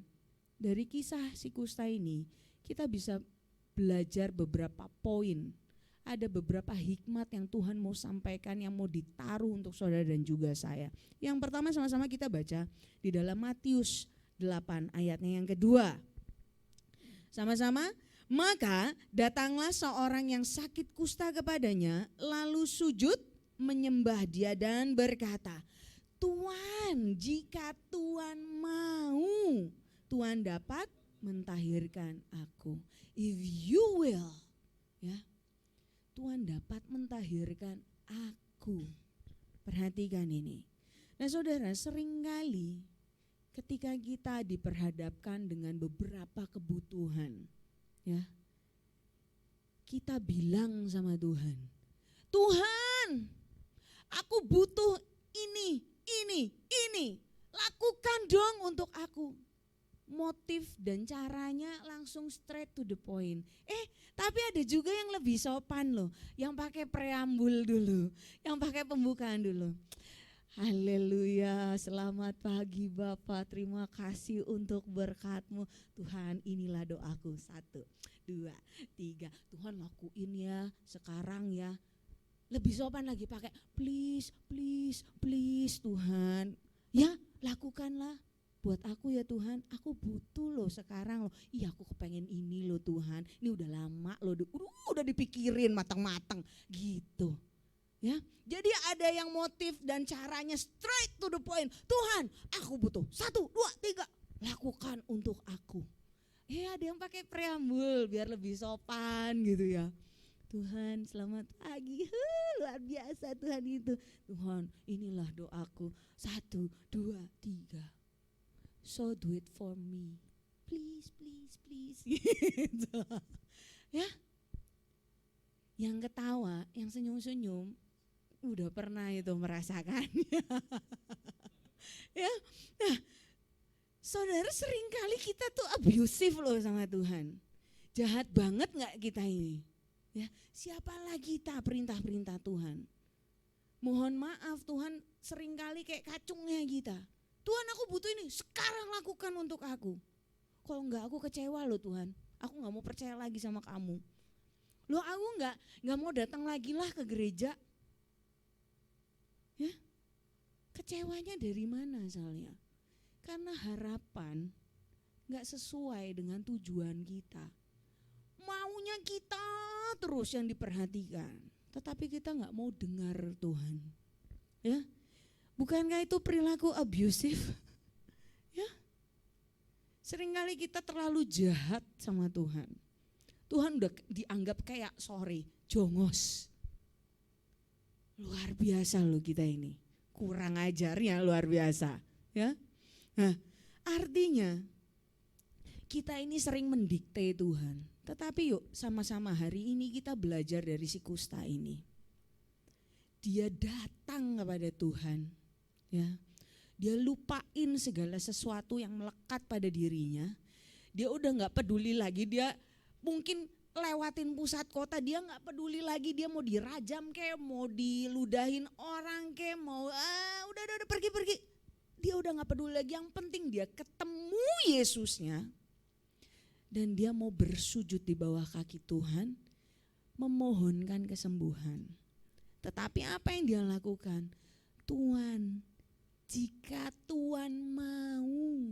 dari kisah si kusta ini kita bisa belajar beberapa poin. Ada beberapa hikmat yang Tuhan mau sampaikan, yang mau ditaruh untuk saudara dan juga saya. Yang pertama sama-sama kita baca di dalam Matius 8 ayatnya yang kedua. Sama-sama. Maka datanglah seorang yang sakit kusta kepadanya, lalu sujud menyembah dia dan berkata, Tuhan, jika Tuhan mau, Tuhan dapat mentahirkan aku. If you will, ya, Tuhan dapat mentahirkan aku. Perhatikan ini. Nah saudara, seringkali ketika kita diperhadapkan dengan beberapa kebutuhan, ya, kita bilang sama Tuhan, Tuhan, aku butuh ini, lakukan dong untuk aku. Motif dan caranya langsung straight to the point. Tapi ada juga yang lebih sopan loh, yang pakai preambul dulu, yang pakai pembukaan dulu. Haleluya, selamat pagi Bapak, terima kasih untuk berkat-Mu. Tuhan, inilah doaku, 1, 2, 3. Tuhan lakuin ya sekarang ya. Lebih sopan lagi pakai please, please, please Tuhan. Ya lakukanlah buat aku ya Tuhan, aku butuh loh sekarang loh. Iya aku kepengen ini loh Tuhan, ini udah lama loh, udah dipikirin matang-matang gitu. Ya, jadi ada yang motif dan caranya straight to the point. Tuhan, aku butuh 1, 2, 3, lakukan untuk aku. Ada yang pakai preambul biar lebih sopan gitu ya. Tuhan, selamat pagi. Luar biasa Tuhan itu. Tuhan, inilah doaku. 1, 2, 3. So do it for me. Please, please, please. Gitu. Ya. Yang ketawa, yang senyum-senyum udah pernah itu merasakan. Ya. Nah, saudara, seringkali kita tuh abusive loh sama Tuhan. Jahat banget enggak kita ini? Ya, siapalah kita perintah-perintah Tuhan. Mohon maaf, Tuhan seringkali kayak kacungnya kita. Tuhan, aku butuh ini, sekarang lakukan untuk aku. Kalau enggak aku kecewa loh Tuhan. Aku enggak mau percaya lagi sama kamu. Loh aku enggak mau datang lagi lah ke gereja. Ya, kecewanya dari mana asalnya? Karena harapan gak sesuai dengan tujuan kita. Maunya kita terus yang diperhatikan, tetapi kita gak mau dengar Tuhan. Ya, bukankah itu perilaku abusif? Ya, seringkali kita terlalu jahat sama Tuhan. Tuhan udah dianggap kayak jongos. Luar biasa loh kita ini, kurang ajarnya luar biasa, ya. Nah, artinya kita ini sering mendikte Tuhan. Tetapi yuk sama-sama hari ini kita belajar dari si kusta ini. Dia datang kepada Tuhan, ya. Dia lupain segala sesuatu yang melekat pada dirinya. Dia udah nggak peduli lagi, dia mungkin lewatin pusat kota, dia nggak peduli lagi, dia mau dirajam kayak, mau diludahin orang kayak, mau udah pergi. Dia udah nggak peduli lagi, yang penting dia ketemu Yesusnya dan dia mau bersujud di bawah kaki Tuhan, memohonkan kesembuhan. Tetapi apa yang dia lakukan? Tuhan, jika Tuhan mau,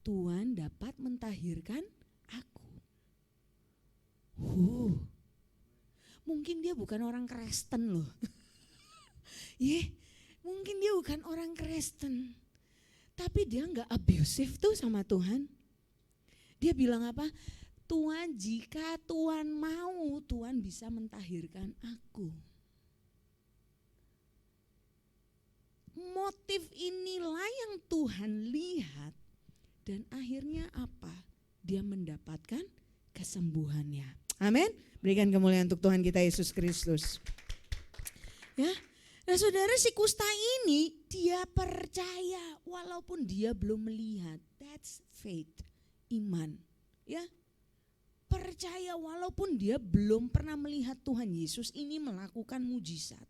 Tuhan dapat mentahirkan aku. Mungkin dia bukan orang Kristen loh. Mungkin dia bukan orang Kristen. Tapi dia gak abusive tuh sama Tuhan. Dia bilang apa? Tuhan, jika Tuhan mau, Tuhan bisa mentahirkan aku. Motif inilah yang Tuhan lihat. Dan akhirnya apa? Dia mendapatkan kesembuhannya. Amin. Berikan kemuliaan untuk Tuhan kita Yesus Kristus. Ya. Nah saudara, si kusta ini dia percaya walaupun dia belum melihat. That's faith, iman. Ya, percaya walaupun dia belum pernah melihat Tuhan Yesus ini melakukan mujizat.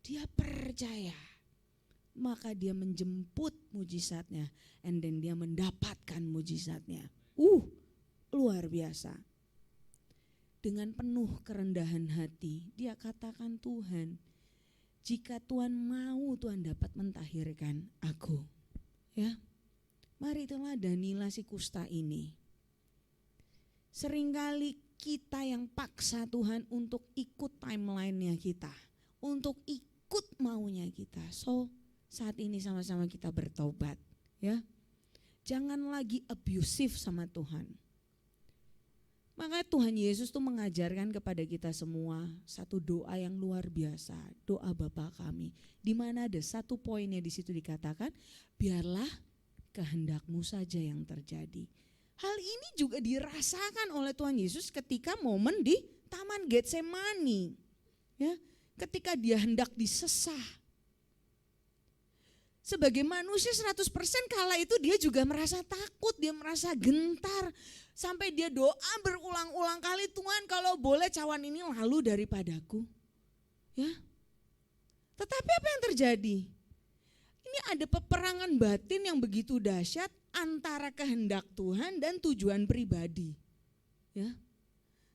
Dia percaya, maka dia menjemput mujizatnya, and then dia mendapatkan mujizatnya. Luar biasa. Dengan penuh kerendahan hati, dia katakan, Tuhan, jika Tuhan mau, Tuhan dapat mentahirkan aku. Ya, mari teladanilah si kusta ini. Seringkali kita yang paksa Tuhan untuk ikut timeline-nya kita, untuk ikut maunya kita. So, saat ini sama-sama kita bertobat, ya. Jangan lagi abusive sama Tuhan. Maka Tuhan Yesus tuh mengajarkan kepada kita semua satu doa yang luar biasa, doa Bapa kami, di mana ada satu poinnya di situ dikatakan, biarlah kehendak-Mu saja yang terjadi. Hal ini juga dirasakan oleh Tuhan Yesus ketika momen di Taman Getsemani, ya, ketika dia hendak disesah. Sebagai manusia 100% kala itu dia juga merasa takut, dia merasa gentar. Sampai dia doa berulang-ulang kali, Tuhan kalau boleh cawan ini lalu daripadaku. Ya. Tetapi apa yang terjadi? Ini ada peperangan batin yang begitu dahsyat antara kehendak Tuhan dan tujuan pribadi. Ya.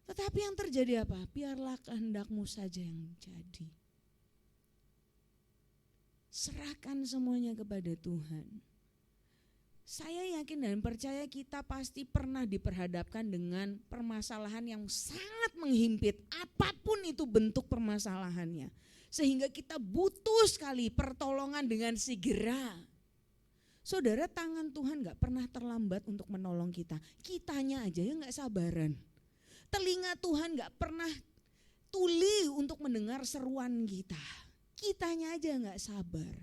Tetapi yang terjadi apa? Biarlah kehendak-Mu saja yang jadi. Serahkan semuanya kepada Tuhan. Saya yakin dan percaya kita pasti pernah diperhadapkan dengan permasalahan yang sangat menghimpit, apapun itu bentuk permasalahannya. Sehingga kita butuh sekali pertolongan dengan segera. Saudara, tangan Tuhan gak pernah terlambat untuk menolong kita. Kitanya aja yang gak sabaran. Telinga Tuhan gak pernah tuli untuk mendengar seruan kita. Kitanya aja gak sabar.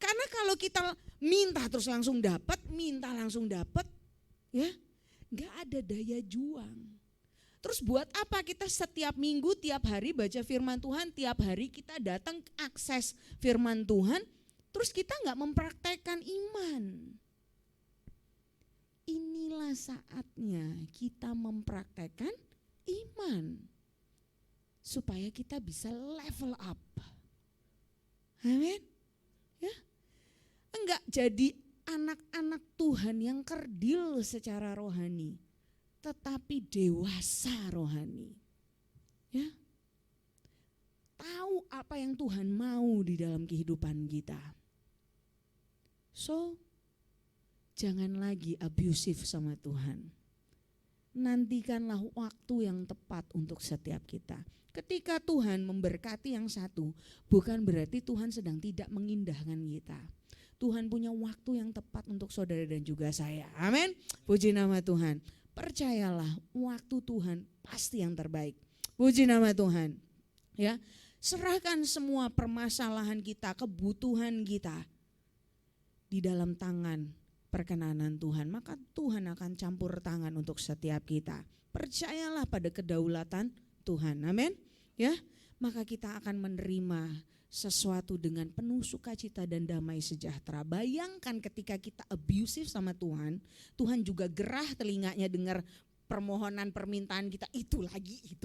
Karena kalau kita minta terus langsung dapat, minta langsung dapat, ya gak ada daya juang. Terus buat apa kita setiap minggu, tiap hari baca firman Tuhan, tiap hari kita datang akses firman Tuhan, terus kita gak mempraktekkan iman. Inilah saatnya kita mempraktekkan iman. Supaya kita bisa level up. Amin. Ya. Enggak jadi anak-anak Tuhan yang kerdil secara rohani, tetapi dewasa rohani. Ya. Tahu apa yang Tuhan mau di dalam kehidupan kita. So, jangan lagi abusive sama Tuhan. Nantikanlah waktu yang tepat untuk setiap kita. Ketika Tuhan memberkati yang satu, bukan berarti Tuhan sedang tidak mengindahkan kita. Tuhan punya waktu yang tepat untuk saudara dan juga saya. Amin. Puji nama Tuhan. Percayalah, waktu Tuhan pasti yang terbaik. Puji nama Tuhan. Ya, serahkan semua permasalahan kita, kebutuhan kita di dalam tangan perkenanan Tuhan. Maka Tuhan akan campur tangan untuk setiap kita. Percayalah pada kedaulatan Tuhan, amin. Ya, maka kita akan menerima sesuatu dengan penuh sukacita dan damai sejahtera. Bayangkan ketika kita abusive sama Tuhan, Tuhan juga gerah telinganya dengar permohonan permintaan kita, itu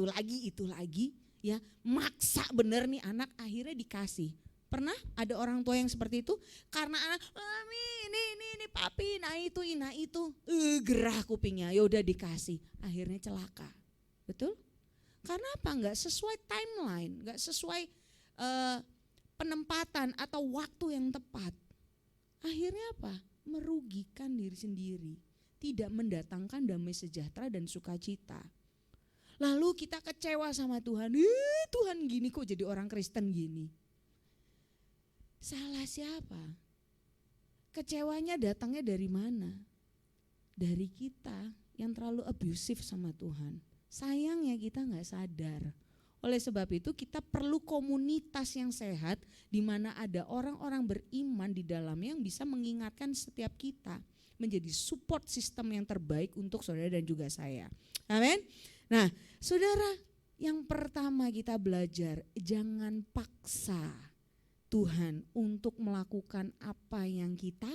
lagi, ya, maksa bener nih anak, akhirnya dikasih. Pernah ada orang tua yang seperti itu? Karena anak, ini papi, nah itu, gerah kupingnya, ya udah dikasih, akhirnya celaka, betul? Karena apa? Enggak sesuai timeline, enggak sesuai penempatan atau waktu yang tepat. Akhirnya apa? Merugikan diri sendiri, tidak mendatangkan damai sejahtera dan sukacita. Lalu kita kecewa sama Tuhan, Tuhan gini kok jadi orang Kristen gini. Salah siapa? Kecewanya datangnya dari mana? Dari kita yang terlalu abusive sama Tuhan. Sayangnya kita gak sadar. Oleh sebab itu kita perlu komunitas yang sehat di mana ada orang-orang beriman di dalamnya yang bisa mengingatkan setiap kita. Menjadi support system yang terbaik untuk saudara dan juga saya. Amin. Nah, saudara, Yang pertama kita belajar, jangan paksa Tuhan untuk melakukan apa yang kita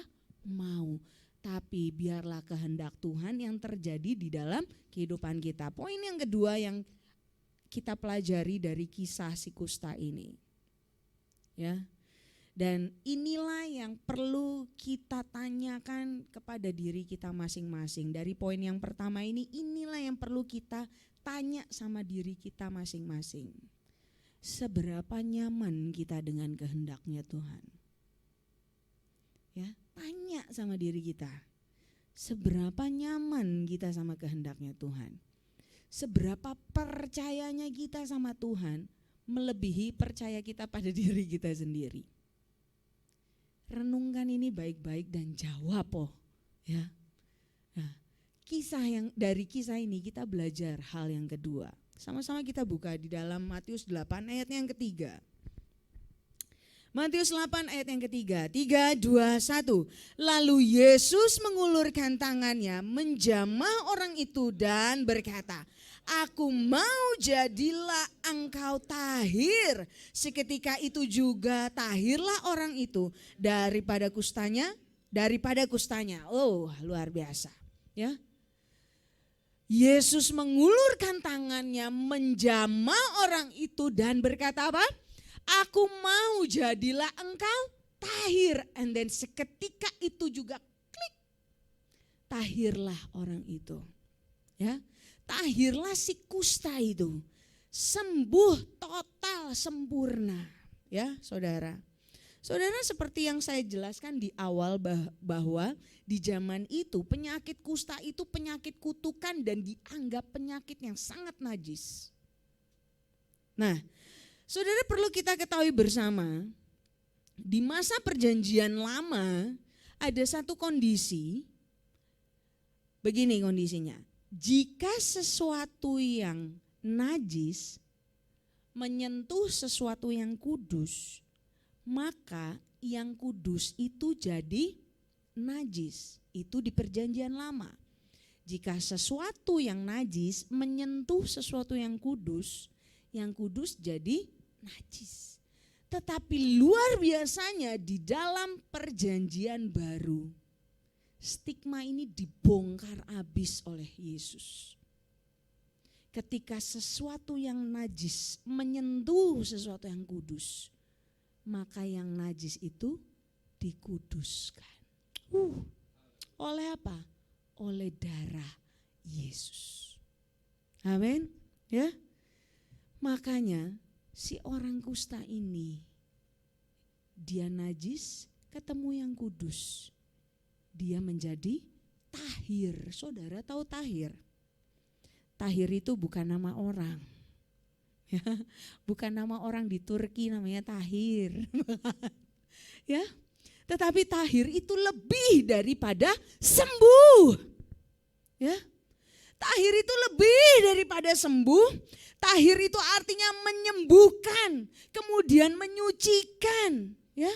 mau. Tapi biarlah kehendak Tuhan yang terjadi di dalam kehidupan kita. Poin yang kedua yang kita pelajari dari kisah si kusta ini. Ya. Dan inilah yang perlu kita tanyakan kepada diri kita masing-masing. Dari poin yang pertama ini, inilah yang perlu kita tanya sama diri kita masing-masing. Seberapa nyaman kita dengan kehendaknya Tuhan? Ya, tanya sama diri kita. Seberapa nyaman kita sama kehendaknya Tuhan? Seberapa percayanya kita sama Tuhan melebihi percaya kita pada diri kita sendiri? Renungkan ini baik-baik dan jawab ya. Nah, dari kisah ini kita belajar hal yang kedua. Sama-sama kita buka di dalam Matius 8 ayat yang ketiga. Matius 8 ayat yang ketiga, 3, 2, 1. Lalu Yesus mengulurkan tangannya menjamah orang itu dan berkata, aku mau jadilah engkau tahir. Seketika itu juga tahirlah orang itu daripada kustanya. Oh, luar biasa. Ya. Yesus mengulurkan tangannya menjamah orang itu dan berkata apa? Aku mau jadilah engkau tahir. And then seketika itu juga klik. Tahirlah orang itu. Ya. Tahirlah si kusta itu. Sembuh total sempurna. Ya saudara. Saudara, seperti yang saya jelaskan di awal bahwa di zaman itu penyakit kusta itu penyakit kutukan dan dianggap penyakit yang sangat najis. Nah, saudara, perlu kita ketahui bersama, di masa perjanjian lama ada satu kondisi, begini kondisinya. Jika sesuatu yang najis menyentuh sesuatu yang kudus, maka yang kudus itu jadi najis. Itu di perjanjian lama. Jika sesuatu yang najis menyentuh sesuatu yang kudus jadi najis. Tetapi luar biasanya di dalam perjanjian baru, stigma ini dibongkar habis oleh Yesus. Ketika sesuatu yang najis menyentuh sesuatu yang kudus, maka yang najis itu dikuduskan. Oleh apa? Oleh darah Yesus. Amin. Ya. Makanya si orang kusta ini, dia najis ketemu yang kudus. Dia menjadi tahir. Saudara tahu tahir? Tahir itu bukan nama orang. Bukan nama orang di Turki namanya Tahir. Ya. Tetapi tahir itu lebih daripada sembuh. Ya. Tahir itu lebih daripada sembuh. Tahir itu artinya menyembuhkan, kemudian menyucikan, ya.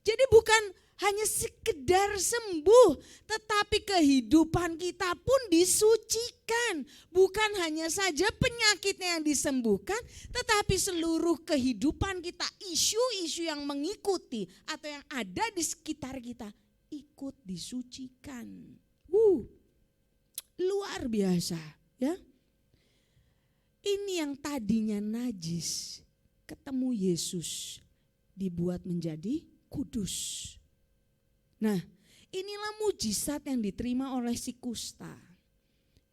Jadi bukan hanya sekedar sembuh, tetapi kehidupan kita pun disucikan. Bukan hanya saja penyakitnya yang disembuhkan, tetapi seluruh kehidupan kita, isu-isu yang mengikuti atau yang ada di sekitar kita ikut disucikan. Luar biasa, ya. Ini yang tadinya najis, ketemu Yesus dibuat menjadi kudus. Nah, inilah mujizat yang diterima oleh si kusta.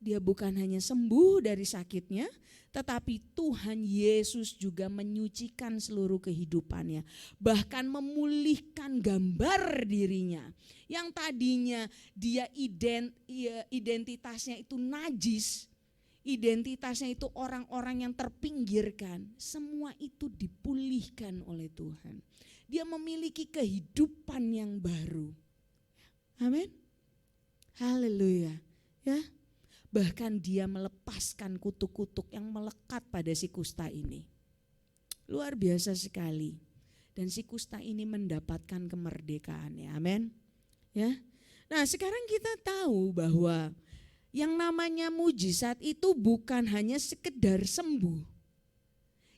Dia bukan hanya sembuh dari sakitnya, tetapi Tuhan Yesus juga menyucikan seluruh kehidupannya. Bahkan memulihkan gambar dirinya. Yang tadinya dia identitasnya itu najis, identitasnya itu orang-orang yang terpinggirkan. Semua itu dipulihkan oleh Tuhan. Dia memiliki kehidupan yang baru. Amin. Haleluya. Ya. Bahkan dia melepaskan kutuk-kutuk yang melekat pada si kusta ini. Luar biasa sekali. Dan si kusta ini mendapatkan kemerdekaan, ya. Amin. Ya. Nah, sekarang kita tahu bahwa Yang namanya mujizat itu bukan hanya sekedar sembuh.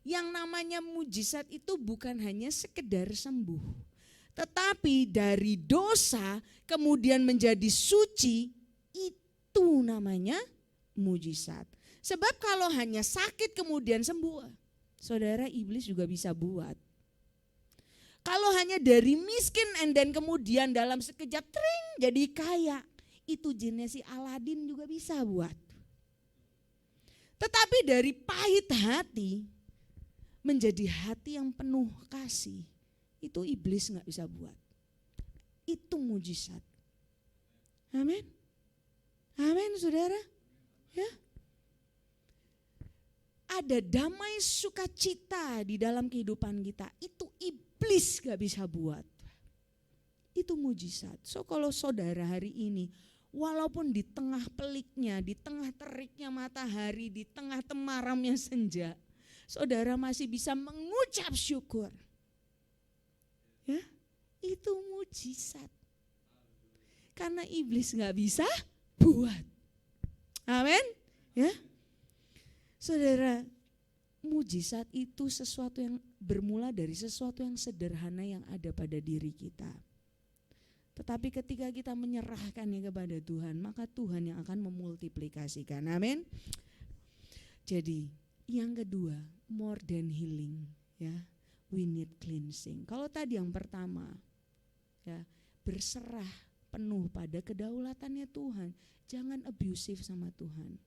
Yang namanya mujizat itu bukan hanya sekedar sembuh. Tetapi dari dosa kemudian menjadi suci, itu namanya mujizat. Sebab kalau hanya sakit kemudian sembuh, saudara, iblis juga bisa buat. Kalau hanya dari miskin and then kemudian dalam sekejap tring jadi kaya, itu jinnya si Aladin juga bisa buat. Tetapi dari pahit hati menjadi hati yang penuh kasih, itu iblis gak bisa buat. Itu mujizat. Amin. Amin, saudara. Ya. Ada damai sukacita di dalam kehidupan kita. Itu iblis gak bisa buat. Itu mujizat. So kalau saudara hari ini, walaupun di tengah peliknya, di tengah teriknya matahari, di tengah temaramnya senja, saudara masih bisa mengucap syukur. Ya, itu mujizat. Karena iblis gak bisa buat. Amin. Ya. Saudara, mujizat itu sesuatu yang bermula dari sesuatu yang sederhana yang ada pada diri kita. Tetapi ketika kita menyerahkannya kepada Tuhan, maka Tuhan yang akan memultiplikasikan. Amin. Jadi yang kedua, more than healing, ya, we need cleansing. Kalau tadi yang pertama, ya, berserah penuh pada kedaulatannya Tuhan, jangan abusive sama Tuhan.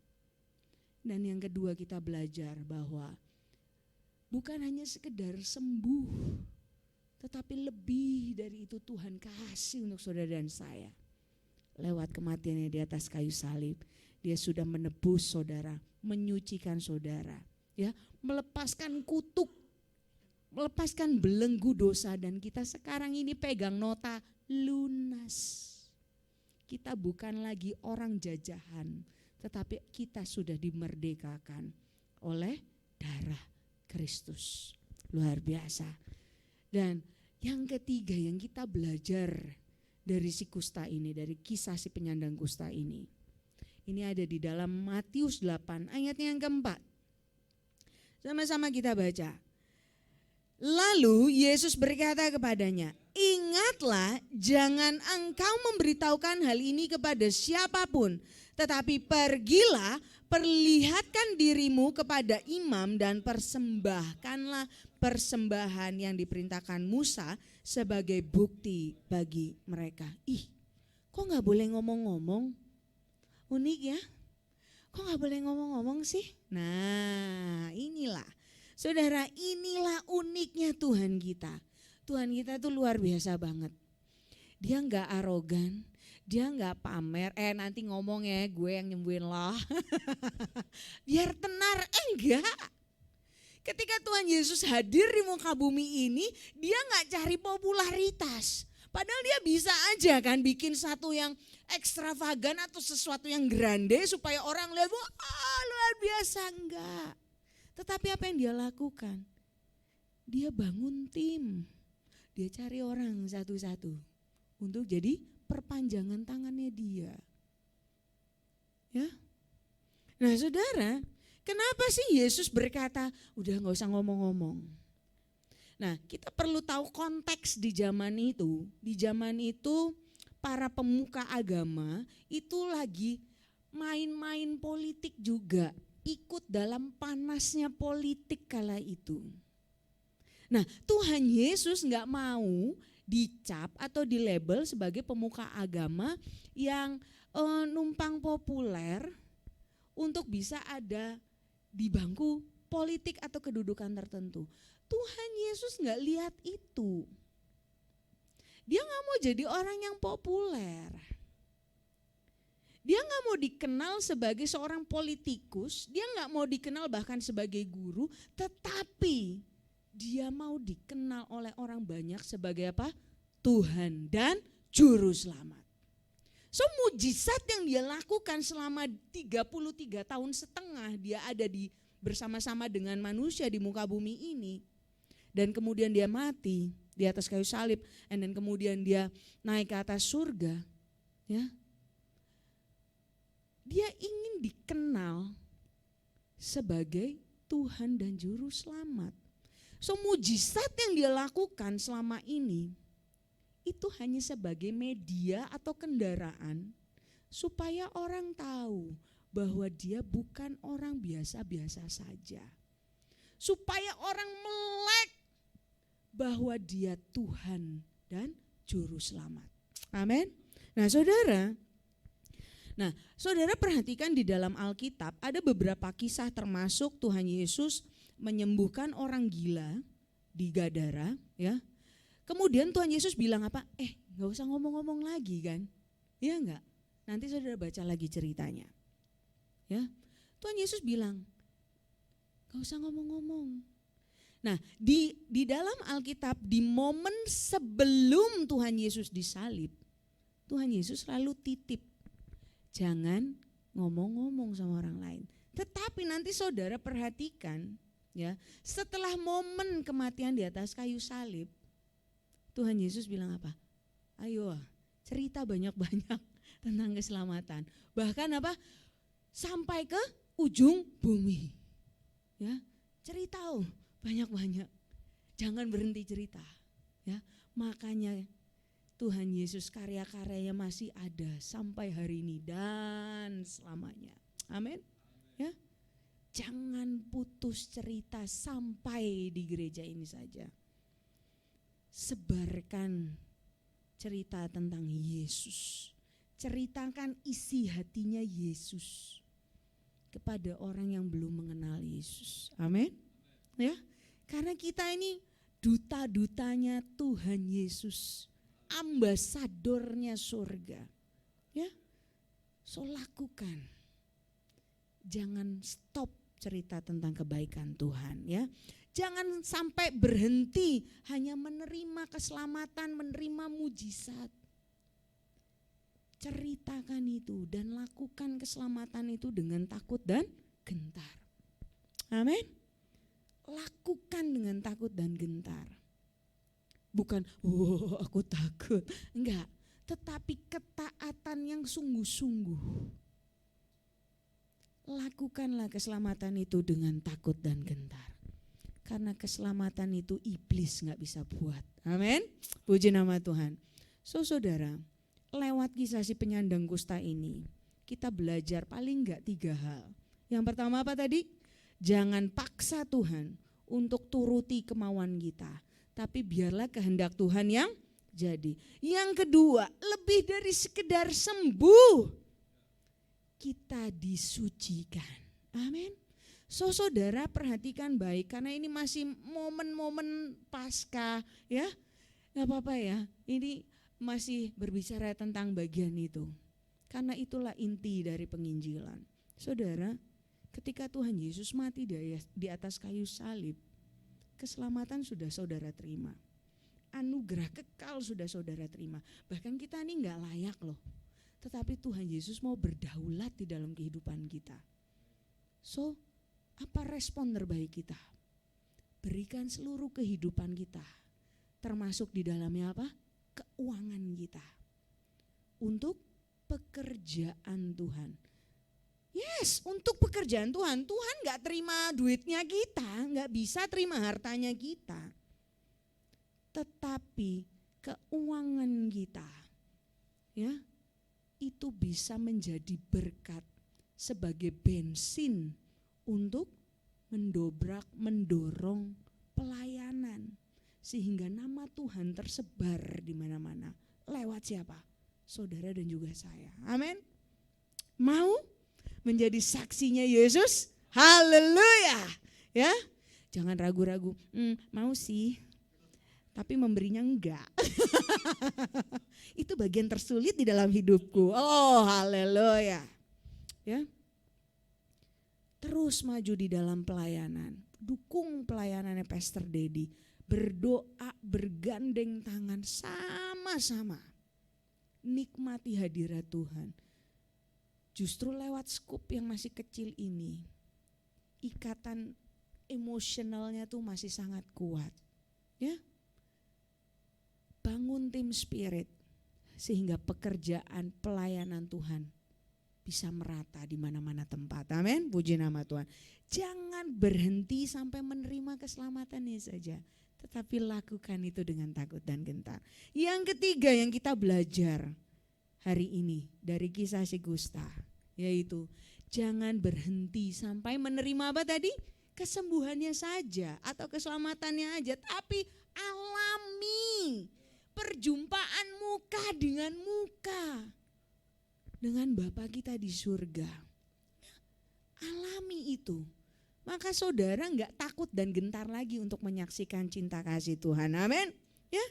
Dan yang kedua kita belajar bahwa bukan hanya sekedar sembuh, tetapi lebih dari itu Tuhan kasih untuk saudara dan saya. Lewat kematiannya di atas kayu salib, Dia sudah menebus saudara, menyucikan saudara, ya, melepaskan kutuk, melepaskan belenggu dosa, dan kita sekarang ini pegang nota lunas. Kita bukan lagi orang jajahan, tetapi kita sudah dimerdekakan oleh darah Kristus. Luar biasa. Dan yang ketiga yang kita belajar dari si kusta ini, dari kisah si penyandang kusta ini ada di dalam Matius 8 ayatnya yang keempat. Sama-sama kita baca. Lalu Yesus berkata kepadanya, ingatlah, jangan engkau memberitahukan hal ini kepada siapapun, tetapi pergilah, perlihatkan dirimu kepada imam dan persembahkanlah persembahan yang diperintahkan Musa sebagai bukti bagi mereka. Ih, kok gak boleh ngomong-ngomong? Unik ya, kok gak boleh ngomong-ngomong sih? Nah inilah, saudara, inilah uniknya Tuhan kita. Tuhan kita tuh luar biasa banget. Dia gak arogan, dia gak pamer, nanti ngomong ya gue yang nyembuhin loh. Biar tenar, enggak. Ketika Tuhan Yesus hadir di muka bumi ini, dia gak cari popularitas. Padahal dia bisa aja kan bikin satu yang ekstravagan atau sesuatu yang grande supaya orang lihat, wah luar biasa, enggak. Tetapi apa yang dia lakukan? Dia bangun tim, dia cari orang satu-satu untuk jadi perpanjangan tangannya dia. Ya. Nah saudara, kenapa sih Yesus berkata, udah gak usah ngomong-ngomong. Nah kita perlu tahu konteks di zaman itu. Di zaman itu para pemuka agama itu lagi main-main politik juga. Ikut dalam panasnya politik kala itu. Nah Tuhan Yesus gak mau dicap atau dilabel sebagai pemuka agama yang numpang populer untuk bisa ada di bangku politik atau kedudukan tertentu. Tuhan Yesus gak lihat itu. Dia gak mau jadi orang yang populer. Dia gak mau dikenal sebagai seorang politikus, dia gak mau dikenal bahkan sebagai guru, tetapi dia mau dikenal oleh orang banyak sebagai apa? Tuhan dan Juru Selamat. So mujizat yang dia lakukan selama 33 tahun setengah dia ada bersama-sama dengan manusia di muka bumi ini. Dan kemudian dia mati di atas kayu salib, dan kemudian dia naik ke atas surga. Ya. Dia ingin dikenal sebagai Tuhan dan Juru Selamat. So mujizat yang dia lakukan selama ini itu hanya sebagai media atau kendaraan supaya orang tahu bahwa dia bukan orang biasa-biasa saja. Supaya orang melek bahwa dia Tuhan dan Juru Selamat. Amin. Nah saudara perhatikan di dalam Alkitab ada beberapa kisah termasuk Tuhan Yesus menyembuhkan orang gila di Gadara, ya. Kemudian Tuhan Yesus bilang apa? Gak usah ngomong-ngomong lagi kan? Iya enggak? Nanti saudara baca lagi ceritanya. Ya, Tuhan Yesus bilang, gak usah ngomong-ngomong. Nah di dalam Alkitab di momen sebelum Tuhan Yesus disalib, Tuhan Yesus selalu titip, jangan ngomong-ngomong sama orang lain. Tetapi nanti saudara perhatikan ya, setelah momen kematian di atas kayu salib, Tuhan Yesus bilang apa? Ayo cerita banyak-banyak tentang keselamatan. Bahkan apa? Sampai ke ujung bumi. Ya, cerita banyak-banyak. Jangan berhenti cerita. Ya, makanya Tuhan Yesus karya-karyanya masih ada sampai hari ini dan selamanya. Amin. Ya. Jangan putus cerita sampai di gereja ini saja. Sebarkan cerita tentang Yesus. Ceritakan isi hatinya Yesus kepada orang yang belum mengenal Yesus. Amin. Ya. Karena kita ini duta-dutanya Tuhan Yesus, ambasadornya surga. Ya. So lakukan. Jangan stop cerita tentang kebaikan Tuhan, ya. Jangan sampai berhenti hanya menerima keselamatan, menerima mujizat. Ceritakan itu dan lakukan keselamatan itu dengan takut dan gentar. Amin. Lakukan dengan takut dan gentar. Bukan, aku takut. Enggak, tetapi ketaatan yang sungguh-sungguh. Lakukanlah keselamatan itu dengan takut dan gentar. Karena keselamatan itu iblis gak bisa buat. Amin. Puji nama Tuhan. So saudara, lewat kisah si penyandang kusta ini, kita belajar paling gak 3 hal. Yang pertama apa tadi? Jangan paksa Tuhan untuk turuti kemauan kita. Tapi biarlah kehendak Tuhan yang jadi. Yang kedua, lebih dari sekedar sembuh, kita disucikan. Amin. So saudara perhatikan baik, karena ini masih momen-momen Paskah, ya. Gak apa-apa ya, ini masih berbicara tentang bagian itu. Karena itulah inti dari penginjilan. Saudara, ketika Tuhan Yesus mati di atas kayu salib, keselamatan sudah saudara terima. Anugerah kekal sudah saudara terima. Bahkan kita ini gak layak loh. Tetapi Tuhan Yesus mau berdaulat di dalam kehidupan kita. So, apa respon terbaik kita? Berikan seluruh kehidupan kita, termasuk di dalamnya apa? Keuangan kita. Untuk pekerjaan Tuhan. Yes, untuk pekerjaan Tuhan. Tuhan gak terima duitnya kita, gak bisa terima hartanya kita. Tetapi keuangan kita, ya, itu bisa menjadi berkat sebagai bensin untuk mendorong pelayanan sehingga nama Tuhan tersebar di mana-mana. Lewat siapa? Saudara dan juga saya. Amin. Mau menjadi saksinya Yesus? Haleluya. Ya. Jangan ragu-ragu. Mau sih. Tapi memberinya enggak. Itu bagian tersulit di dalam hidupku. Oh, haleluya. Ya. Terus maju di dalam pelayanan. Dukung pelayanannya Pastor Dedi. Berdoa, bergandeng tangan sama-sama. Nikmati hadirat Tuhan. Justru lewat skup yang masih kecil ini, ikatan emosionalnya tuh masih sangat kuat. Ya. Bangun tim spirit sehingga pekerjaan pelayanan Tuhan bisa merata di mana-mana tempat. Amin. Puji nama Tuhan. Jangan berhenti sampai menerima keselamatannya saja, tetapi lakukan itu dengan takut dan gentar. Yang ketiga yang kita belajar hari ini dari kisah si Gusta, yaitu jangan berhenti sampai menerima apa tadi? Kesembuhannya saja atau keselamatannya aja, tapi alami perjumpaan muka dengan muka dengan Bapa kita di surga. Alami itu. Maka saudara enggak takut dan gentar lagi untuk menyaksikan cinta kasih Tuhan. Amin. Ya.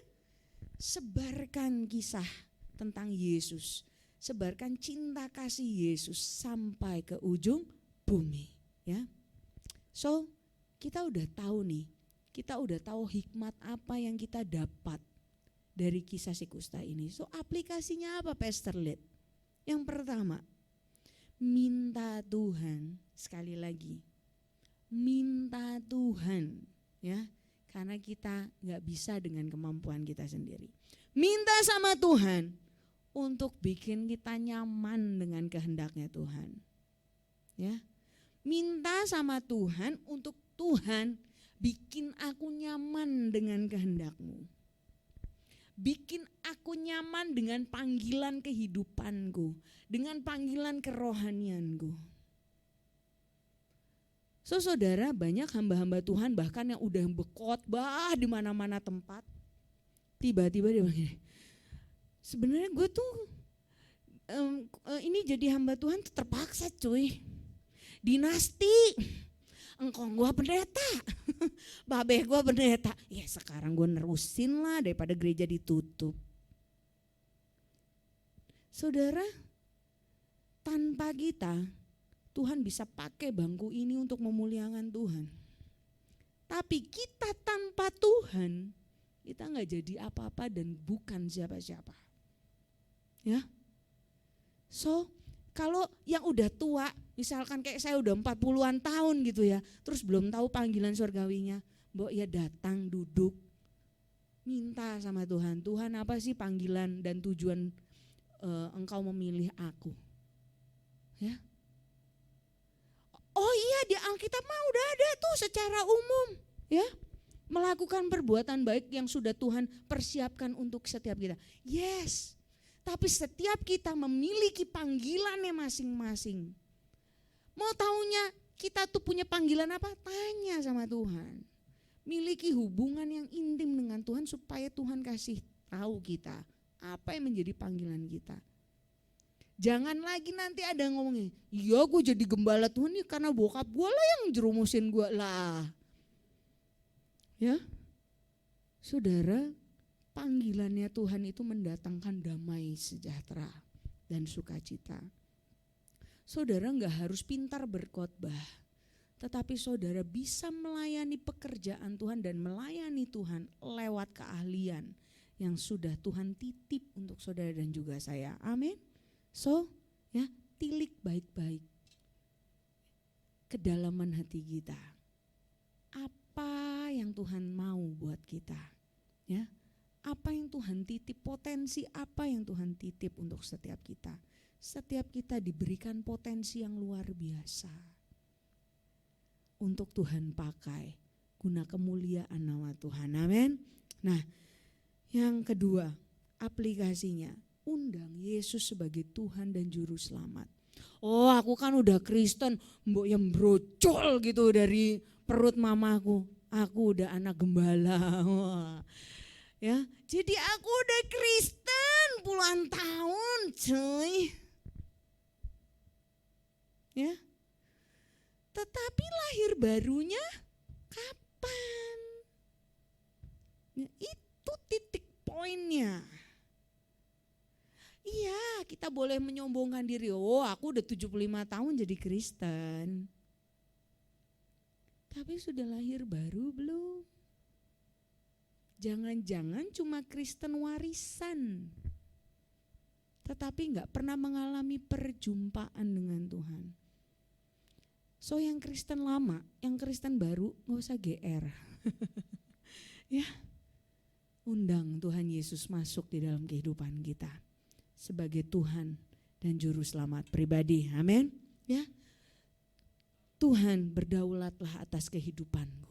Sebarkan kisah tentang Yesus. Sebarkan cinta kasih Yesus sampai ke ujung bumi, ya. So, kita udah tahu nih. Kita udah tahu hikmat apa yang kita dapat dari kisah si Gusta ini. So, aplikasinya apa, Pastor Lid? Yang pertama, minta Tuhan, sekali lagi, minta Tuhan, ya, karena kita nggak bisa dengan kemampuan kita sendiri. Minta sama Tuhan untuk bikin kita nyaman dengan kehendaknya Tuhan, ya. Minta sama Tuhan untuk Tuhan bikin aku nyaman dengan kehendak-Mu. Bikin aku nyaman dengan panggilan kehidupanku, dengan panggilan kerohanianku. So saudara, banyak hamba-hamba Tuhan bahkan yang udah berkhotbah di mana-mana tempat, tiba-tiba dia bilang gini, sebenarnya gue tuh ini jadi hamba Tuhan terpaksa cuy, dinasti. Engkong gue pendeta, babeh gue pendeta. Ya sekarang gue nerusin lah daripada gereja ditutup. Saudara, tanpa kita Tuhan bisa pakai bangku ini untuk memuliakan Tuhan. Tapi kita tanpa Tuhan, kita gak jadi apa-apa dan bukan siapa-siapa. Ya. So, kalau yang udah tua, misalkan kayak saya udah 40-an tahun gitu ya, terus belum tahu panggilan surgawinya, mbok ya datang duduk, minta sama Tuhan, Tuhan apa sih panggilan dan tujuan engkau memilih aku, ya. Oh iya, di Alkitab mah udah ada tuh secara umum, ya, melakukan perbuatan baik yang sudah Tuhan persiapkan untuk setiap kita. Yes. Tapi setiap kita memiliki panggilannya masing-masing. Mau taunya kita tuh punya panggilan apa? Tanya sama Tuhan. Miliki hubungan yang intim dengan Tuhan supaya Tuhan kasih tahu kita apa yang menjadi panggilan kita. Jangan lagi nanti ada yang ngomongin, iya gue jadi gembala Tuhan ya karena bokap gue lah yang jerumusin gue lah. Ya, saudara, panggilannya Tuhan itu mendatangkan damai sejahtera dan sukacita. Saudara gak harus pintar berkhotbah, tetapi saudara bisa melayani pekerjaan Tuhan dan melayani Tuhan lewat keahlian yang sudah Tuhan titip untuk saudara dan juga saya. Amin. So, ya, tilik baik-baik kedalaman hati kita. Apa yang Tuhan mau buat kita, ya? Apa yang Tuhan titip, potensi apa yang Tuhan titip untuk setiap kita. Setiap kita diberikan potensi yang luar biasa untuk Tuhan pakai guna kemuliaan nama Tuhan. Amin. Nah, yang kedua, aplikasinya, undang Yesus sebagai Tuhan dan Juru Selamat. Oh, aku kan udah Kristen, mbok yang brocol gitu dari perut mamaku. Aku udah anak gembala. Wah. Ya, jadi aku udah Kristen puluhan tahun, cuy. Ya. Tetapi lahir barunya kapan? Ya, itu titik poinnya. Iya, kita boleh menyombongkan diri. Oh, aku udah 75 tahun jadi Kristen. Tapi sudah lahir baru belum? Jangan-jangan cuma Kristen warisan, tetapi gak pernah mengalami perjumpaan dengan Tuhan. So yang Kristen lama, yang Kristen baru gak usah GR. Ya, undang Tuhan Yesus masuk di dalam kehidupan kita sebagai Tuhan dan juru selamat pribadi. Amin. Ya. Tuhan, berdaulatlah atas kehidupanku.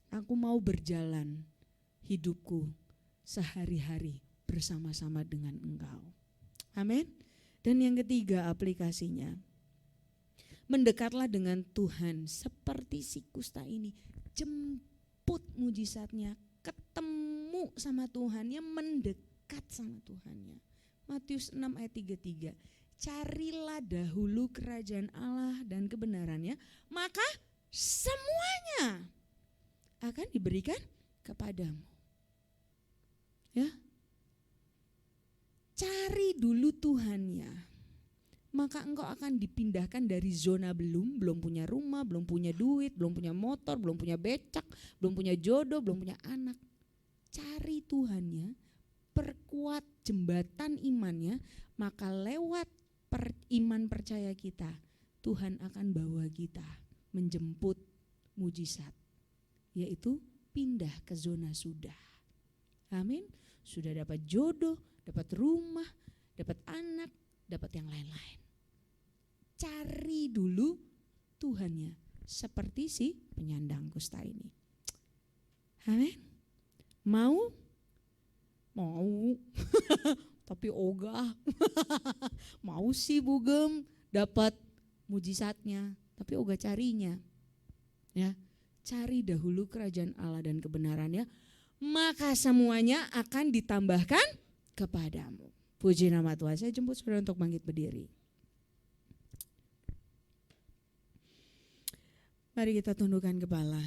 Aku mau berjalan hidupku sehari-hari bersama-sama dengan Engkau. Amin. Dan yang ketiga aplikasinya, mendekatlah dengan Tuhan seperti si kusta ini. Jemput mujizatnya, ketemu sama Tuhannya, mendekat sama Tuhannya. Matius 6 ayat 33. Carilah dahulu kerajaan Allah dan kebenarannya, maka semuanya akan diberikan kepadamu. Ya. Cari dulu Tuhannya, maka engkau akan dipindahkan dari zona belum punya rumah, belum punya duit, belum punya motor, belum punya becak, belum punya jodoh, belum punya anak. Cari Tuhannya, perkuat jembatan imannya, maka lewat iman percaya kita, Tuhan akan bawa kita menjemput mujizat, yaitu pindah ke zona sudah. Amin. Sudah dapat jodoh, dapat rumah, dapat anak, dapat yang lain-lain. Cari dulu Tuhannya seperti si penyandang kusta ini. Amin. Mau? Mau. Tapi ogah. Mau sih bugem dapat mujizatnya, tapi ogah carinya. Ya, cari dahulu kerajaan Allah dan kebenarannya, maka semuanya akan ditambahkan kepadamu. Puji nama Tuhan. Saya jemput saudara untuk bangkit berdiri. Mari kita tundukkan kepala.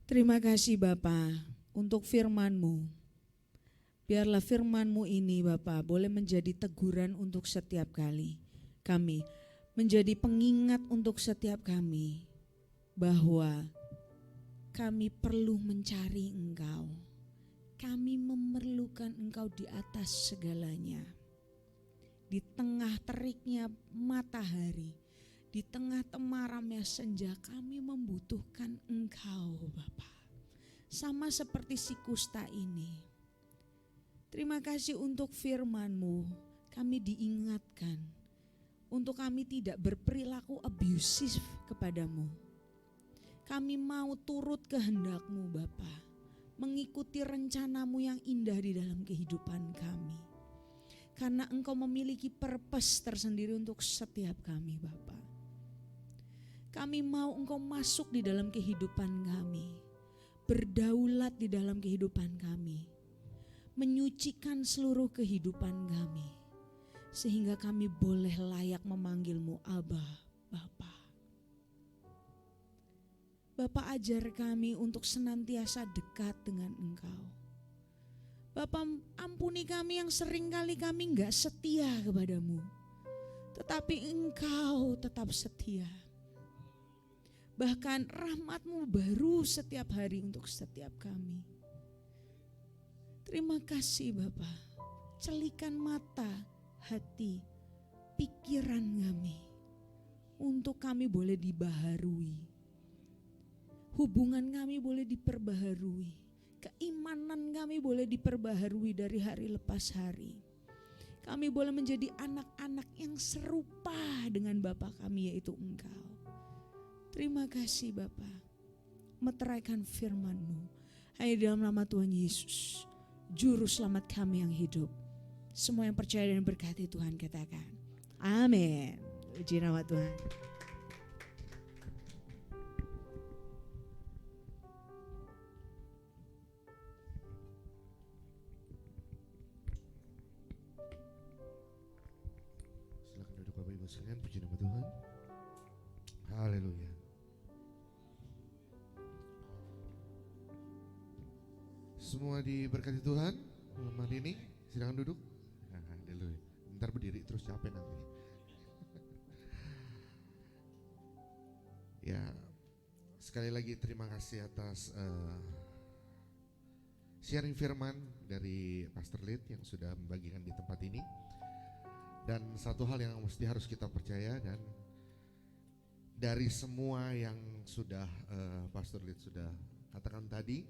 Terima kasih Bapa untuk firman-Mu. Biarlah firman-Mu ini Bapa boleh menjadi teguran untuk setiap kami, menjadi pengingat untuk setiap kami bahwa kami perlu mencari Engkau. Kami memerlukan Engkau di atas segalanya. Di tengah teriknya matahari, di tengah temaramnya senja, kami membutuhkan Engkau Bapa. Sama seperti si kusta ini. Terima kasih untuk firman-Mu. Kami diingatkan untuk kami tidak berperilaku abusif kepadamu. Kami mau turut kehendak-Mu Bapa, mengikuti rencana-Mu yang indah di dalam kehidupan kami. Karena Engkau memiliki purpose tersendiri untuk setiap kami Bapa. Kami mau Engkau masuk di dalam kehidupan kami, berdaulat di dalam kehidupan kami, menyucikan seluruh kehidupan kami, sehingga kami boleh layak memanggil-Mu Abba, Bapa. Bapa, ajar kami untuk senantiasa dekat dengan Engkau. Bapa, ampuni kami yang sering kali kami enggak setia kepadamu, tetapi Engkau tetap setia. Bahkan rahmat-Mu baru setiap hari untuk setiap kami. Terima kasih Bapa. Celikan mata, hati, pikiran kami untuk kami boleh dibaharui. Hubungan kami boleh diperbaharui. Keimanan kami boleh diperbaharui dari hari lepas hari. Kami boleh menjadi anak-anak yang serupa dengan Bapa kami, yaitu Engkau. Terima kasih Bapa. Meteraikan firman-Mu hanya dalam nama Tuhan Yesus, Juru Selamat kami yang hidup. Semua yang percaya dan berkati Tuhan katakan amin. Puji nama Tuhan. Silakan duduk Bapak Ibu sekalian, puji nama Tuhan. Haleluya. Semua diberkati Tuhan malam hari ini. Silakan duduk. Haleluya. Ntar berdiri terus capek nanti. Ya, sekali lagi terima kasih atas sharing firman dari Pastor Lid yang sudah membagikan di tempat ini. Dan satu hal yang mesti harus kita percaya, dan dari semua yang sudah Pastor Lid sudah katakan tadi,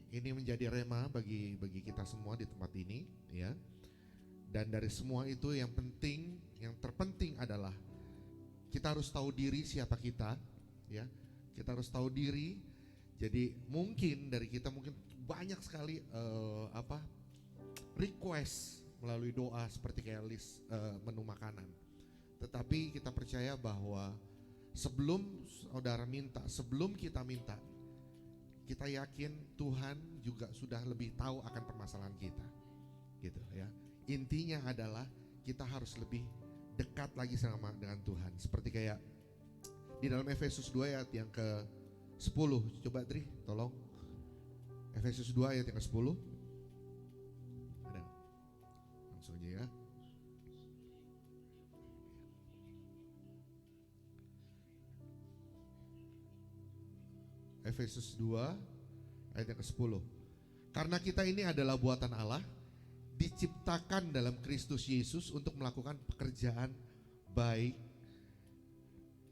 ini menjadi rema bagi kita semua di tempat ini, ya. Dan dari semua itu yang terpenting adalah kita harus tahu diri siapa kita, ya. Kita harus tahu diri. Jadi mungkin dari kita banyak sekali request melalui doa seperti kayak list menu makanan. Tetapi kita percaya bahwa sebelum saudara minta, sebelum kita minta, kita yakin Tuhan juga sudah lebih tahu akan permasalahan kita, gitu ya. Intinya adalah kita harus lebih dekat lagi dengan Tuhan. Seperti kayak di dalam Efesus 2 ayat yang ke-10. Coba Tri, tolong. Efesus 2 ayat yang ke-10. Ada. Langsung aja ya. Efesus 2 ayat yang ke-10. Karena kita ini adalah buatan Allah, diciptakan dalam Kristus Yesus untuk melakukan pekerjaan baik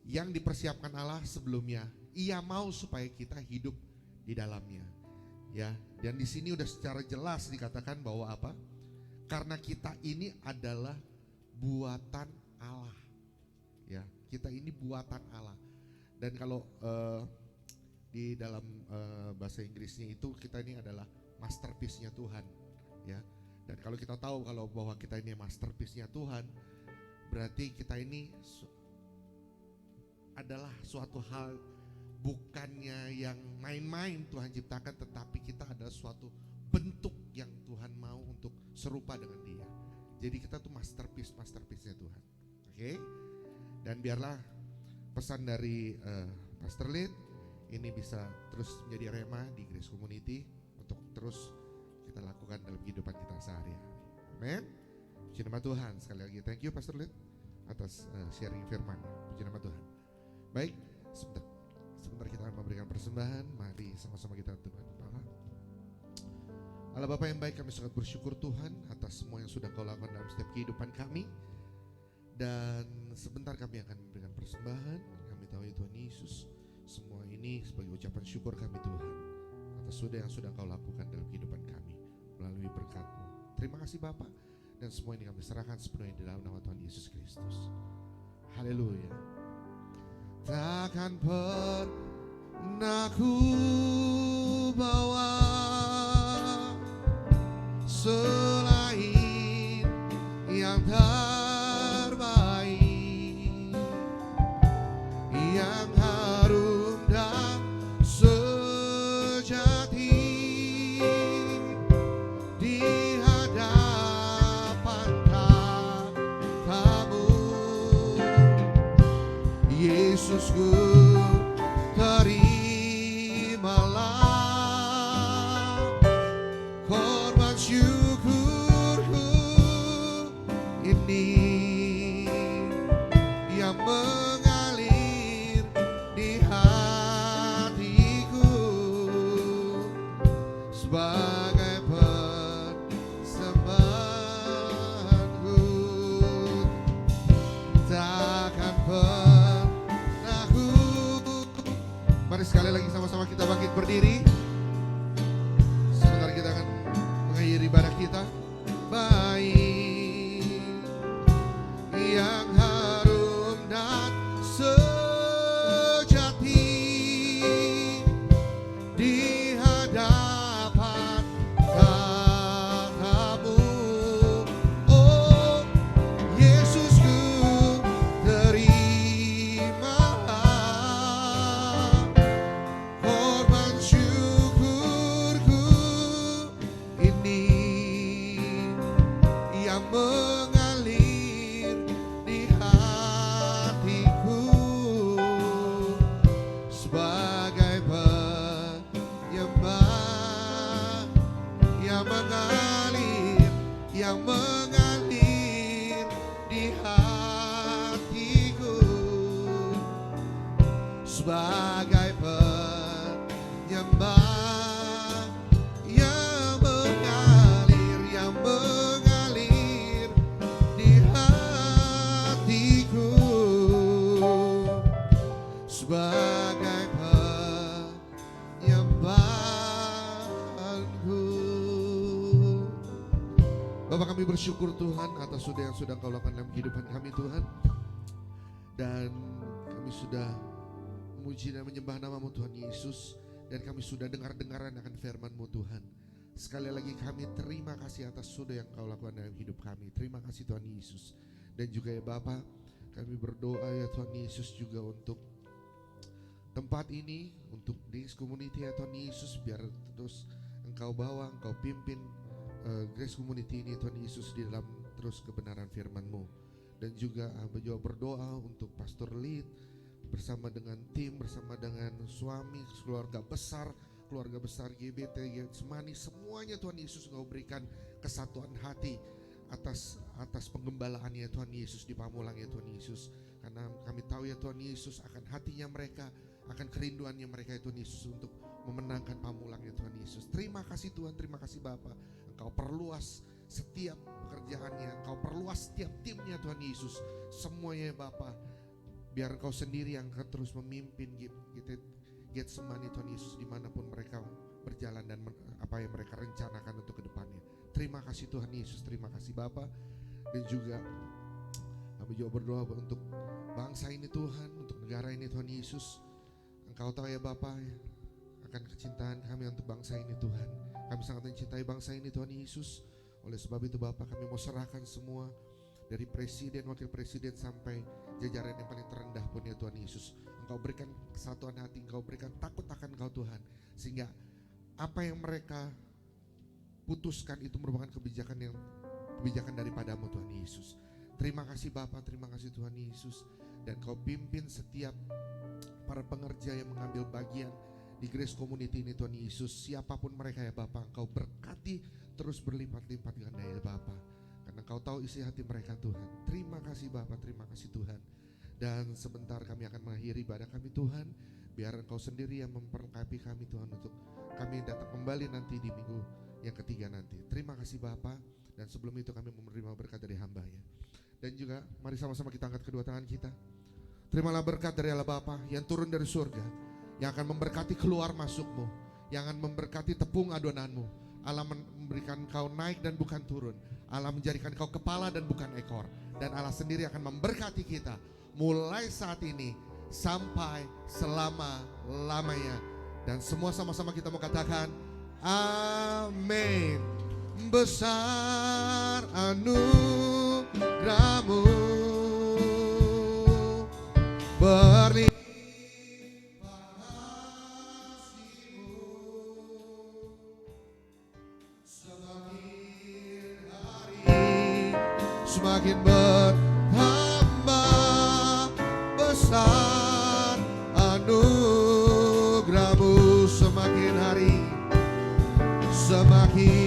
yang dipersiapkan Allah sebelumnya. Ia mau supaya kita hidup di dalamnya. Ya, dan di sini udah secara jelas dikatakan bahwa apa? Karena kita ini adalah buatan Allah. Ya, kita ini buatan Allah. Dan kalau di dalam bahasa Inggrisnya itu kita ini adalah masterpiece-nya Tuhan, ya. Dan kalau kita tahu bahwa kita ini masterpiece-nya Tuhan, berarti kita ini adalah suatu hal bukannya yang main-main Tuhan ciptakan, tetapi kita adalah suatu bentuk yang Tuhan mau untuk serupa dengan Dia. Jadi kita tuh masterpiece-nya Tuhan. Oke? Dan biarlah pesan dari Pastor Lid ini bisa terus menjadi rema di Grace Community untuk terus kita lakukan dalam kehidupan kita sehari-hari. Amin. Puji nama Tuhan. Sekali lagi thank you Pastor Lid atas sharing firman. Puji nama Tuhan. Baik, sebentar kita akan memberikan persembahan. Mari sama-sama kita tundukkan kepala. Allah Bapa yang baik, kami sangat bersyukur Tuhan atas semua yang sudah Kau lakukan dalam setiap kehidupan kami. Dan sebentar kami akan memberikan persembahan. Kami tahu ya Tuhan Yesus, semua ini sebagai ucapan syukur kami Tuhan atas yang sudah Kau lakukan dalam kehidupan kami melalui berkat-Mu. Terima kasih Bapa, dan semua ini kami serahkan sepenuhnya di dalam nama Tuhan Yesus Kristus. Haleluya. Takkan pernah ku bawa selain yang terbaik, yang harum dan sejati di hadapan katamu. Yesusku, terimalah korban syukurku ini yang mengalir di hatiku sebagai persembahanku. Takkan pernah ku. Mari sekali lagi sama-sama kita bangkit berdiri. Sebentar kita akan mengakhiri ibadah kita. Baik yang harum dan sejati di hadapan katamu. Oh Yesusku, terimalah korban syukurku ini yang mengalir di hatiku sebagai penyembah yang mengalir di hatiku sebagai penyembah yang mengalir di hatiku sebagai penyembah. bersyukur Tuhan atas sudah yang sudah Kau lakukan dalam kehidupan kami Tuhan. Dan kami sudah memuji dan menyembah nama-Mu Tuhan Yesus. Dan kami sudah dengar-dengaran akan firman-Mu Tuhan. Sekali lagi kami terima kasih atas sudah yang Kau lakukan dalam hidup kami. Terima kasih Tuhan Yesus. Dan juga ya Bapa, kami berdoa ya Tuhan Yesus juga untuk tempat ini, untuk Grace Community ya Tuhan Yesus. Biar terus Engkau bawa, Engkau pimpin Grace Community ini Tuhan Yesus di dalam terus kebenaran firman-Mu. Dan juga hamba juga berdoa untuk Pastor Lid bersama dengan tim, bersama dengan suami, keluarga besar GBT, Getsemani, semuanya Tuhan Yesus Engkau berikan kesatuan hati atas penggembalaannya Tuhan Yesus di Pamulang ya Tuhan Yesus. Karena kami tahu ya Tuhan Yesus akan hatinya mereka, akan kerinduannya mereka ya Tuhan Yesus untuk memenangkan Pamulang ya Tuhan Yesus. Terima kasih Tuhan, terima kasih Bapa. Engkau perluas setiap pekerjaannya, Engkau perluas setiap timnya Tuhan Yesus. Semuanya Bapa, biar Engkau sendiri yang akan terus memimpin Getsemani Tuhan Yesus dimanapun mereka berjalan dan apa yang mereka rencanakan untuk kedepannya. Terima kasih Tuhan Yesus, terima kasih Bapa. Dan juga kami juga berdoa untuk bangsa ini Tuhan, untuk negara ini Tuhan Yesus. Engkau tahu ya Bapa ya, akan kecintaan kami untuk bangsa ini Tuhan. Kami sangat mencintai bangsa ini Tuhan Yesus. Oleh sebab itu Bapa, kami mau serahkan semua dari presiden, wakil presiden sampai jajaran yang paling terendah pun ya Tuhan Yesus. Engkau berikan kesatuan hati, Engkau berikan takut akan Engkau Tuhan. Sehingga apa yang mereka putuskan itu merupakan kebijakan daripada-Mu Tuhan Yesus. Terima kasih Bapa, terima kasih Tuhan Yesus. Dan Kau pimpin setiap para pengerja yang mengambil bagian di Grace Community ini Tuhan Yesus. Siapapun mereka ya Bapa, Engkau berkati terus berlipat-lipat ganda ya Bapa. Karena Engkau tahu isi hati mereka Tuhan. Terima kasih Bapa, terima kasih Tuhan. Dan sebentar kami akan mengakhiri ibadah kami Tuhan. Biar Engkau sendiri yang memperlengkapi kami Tuhan untuk kami datang kembali nanti di minggu yang ketiga nanti. Terima kasih Bapa. Dan sebelum itu kami menerima berkat dari hamba-Nya. Dan juga mari sama-sama kita angkat kedua tangan kita. Terimalah berkat dari Allah Bapa yang turun dari surga, yang akan memberkati keluar masukmu, yang akan memberkati tepung adonanmu. Allah memberikan kau naik dan bukan turun. Allah menjadikan kau kepala dan bukan ekor. Dan Allah sendiri akan memberkati kita mulai saat ini sampai selama-lamanya. Dan semua sama-sama kita mau katakan amin. Besar anugerah-Mu, berlimpah kasih-Mu, semakin hari semakin bertambah. Besar anugerah-Mu, semakin hari semakin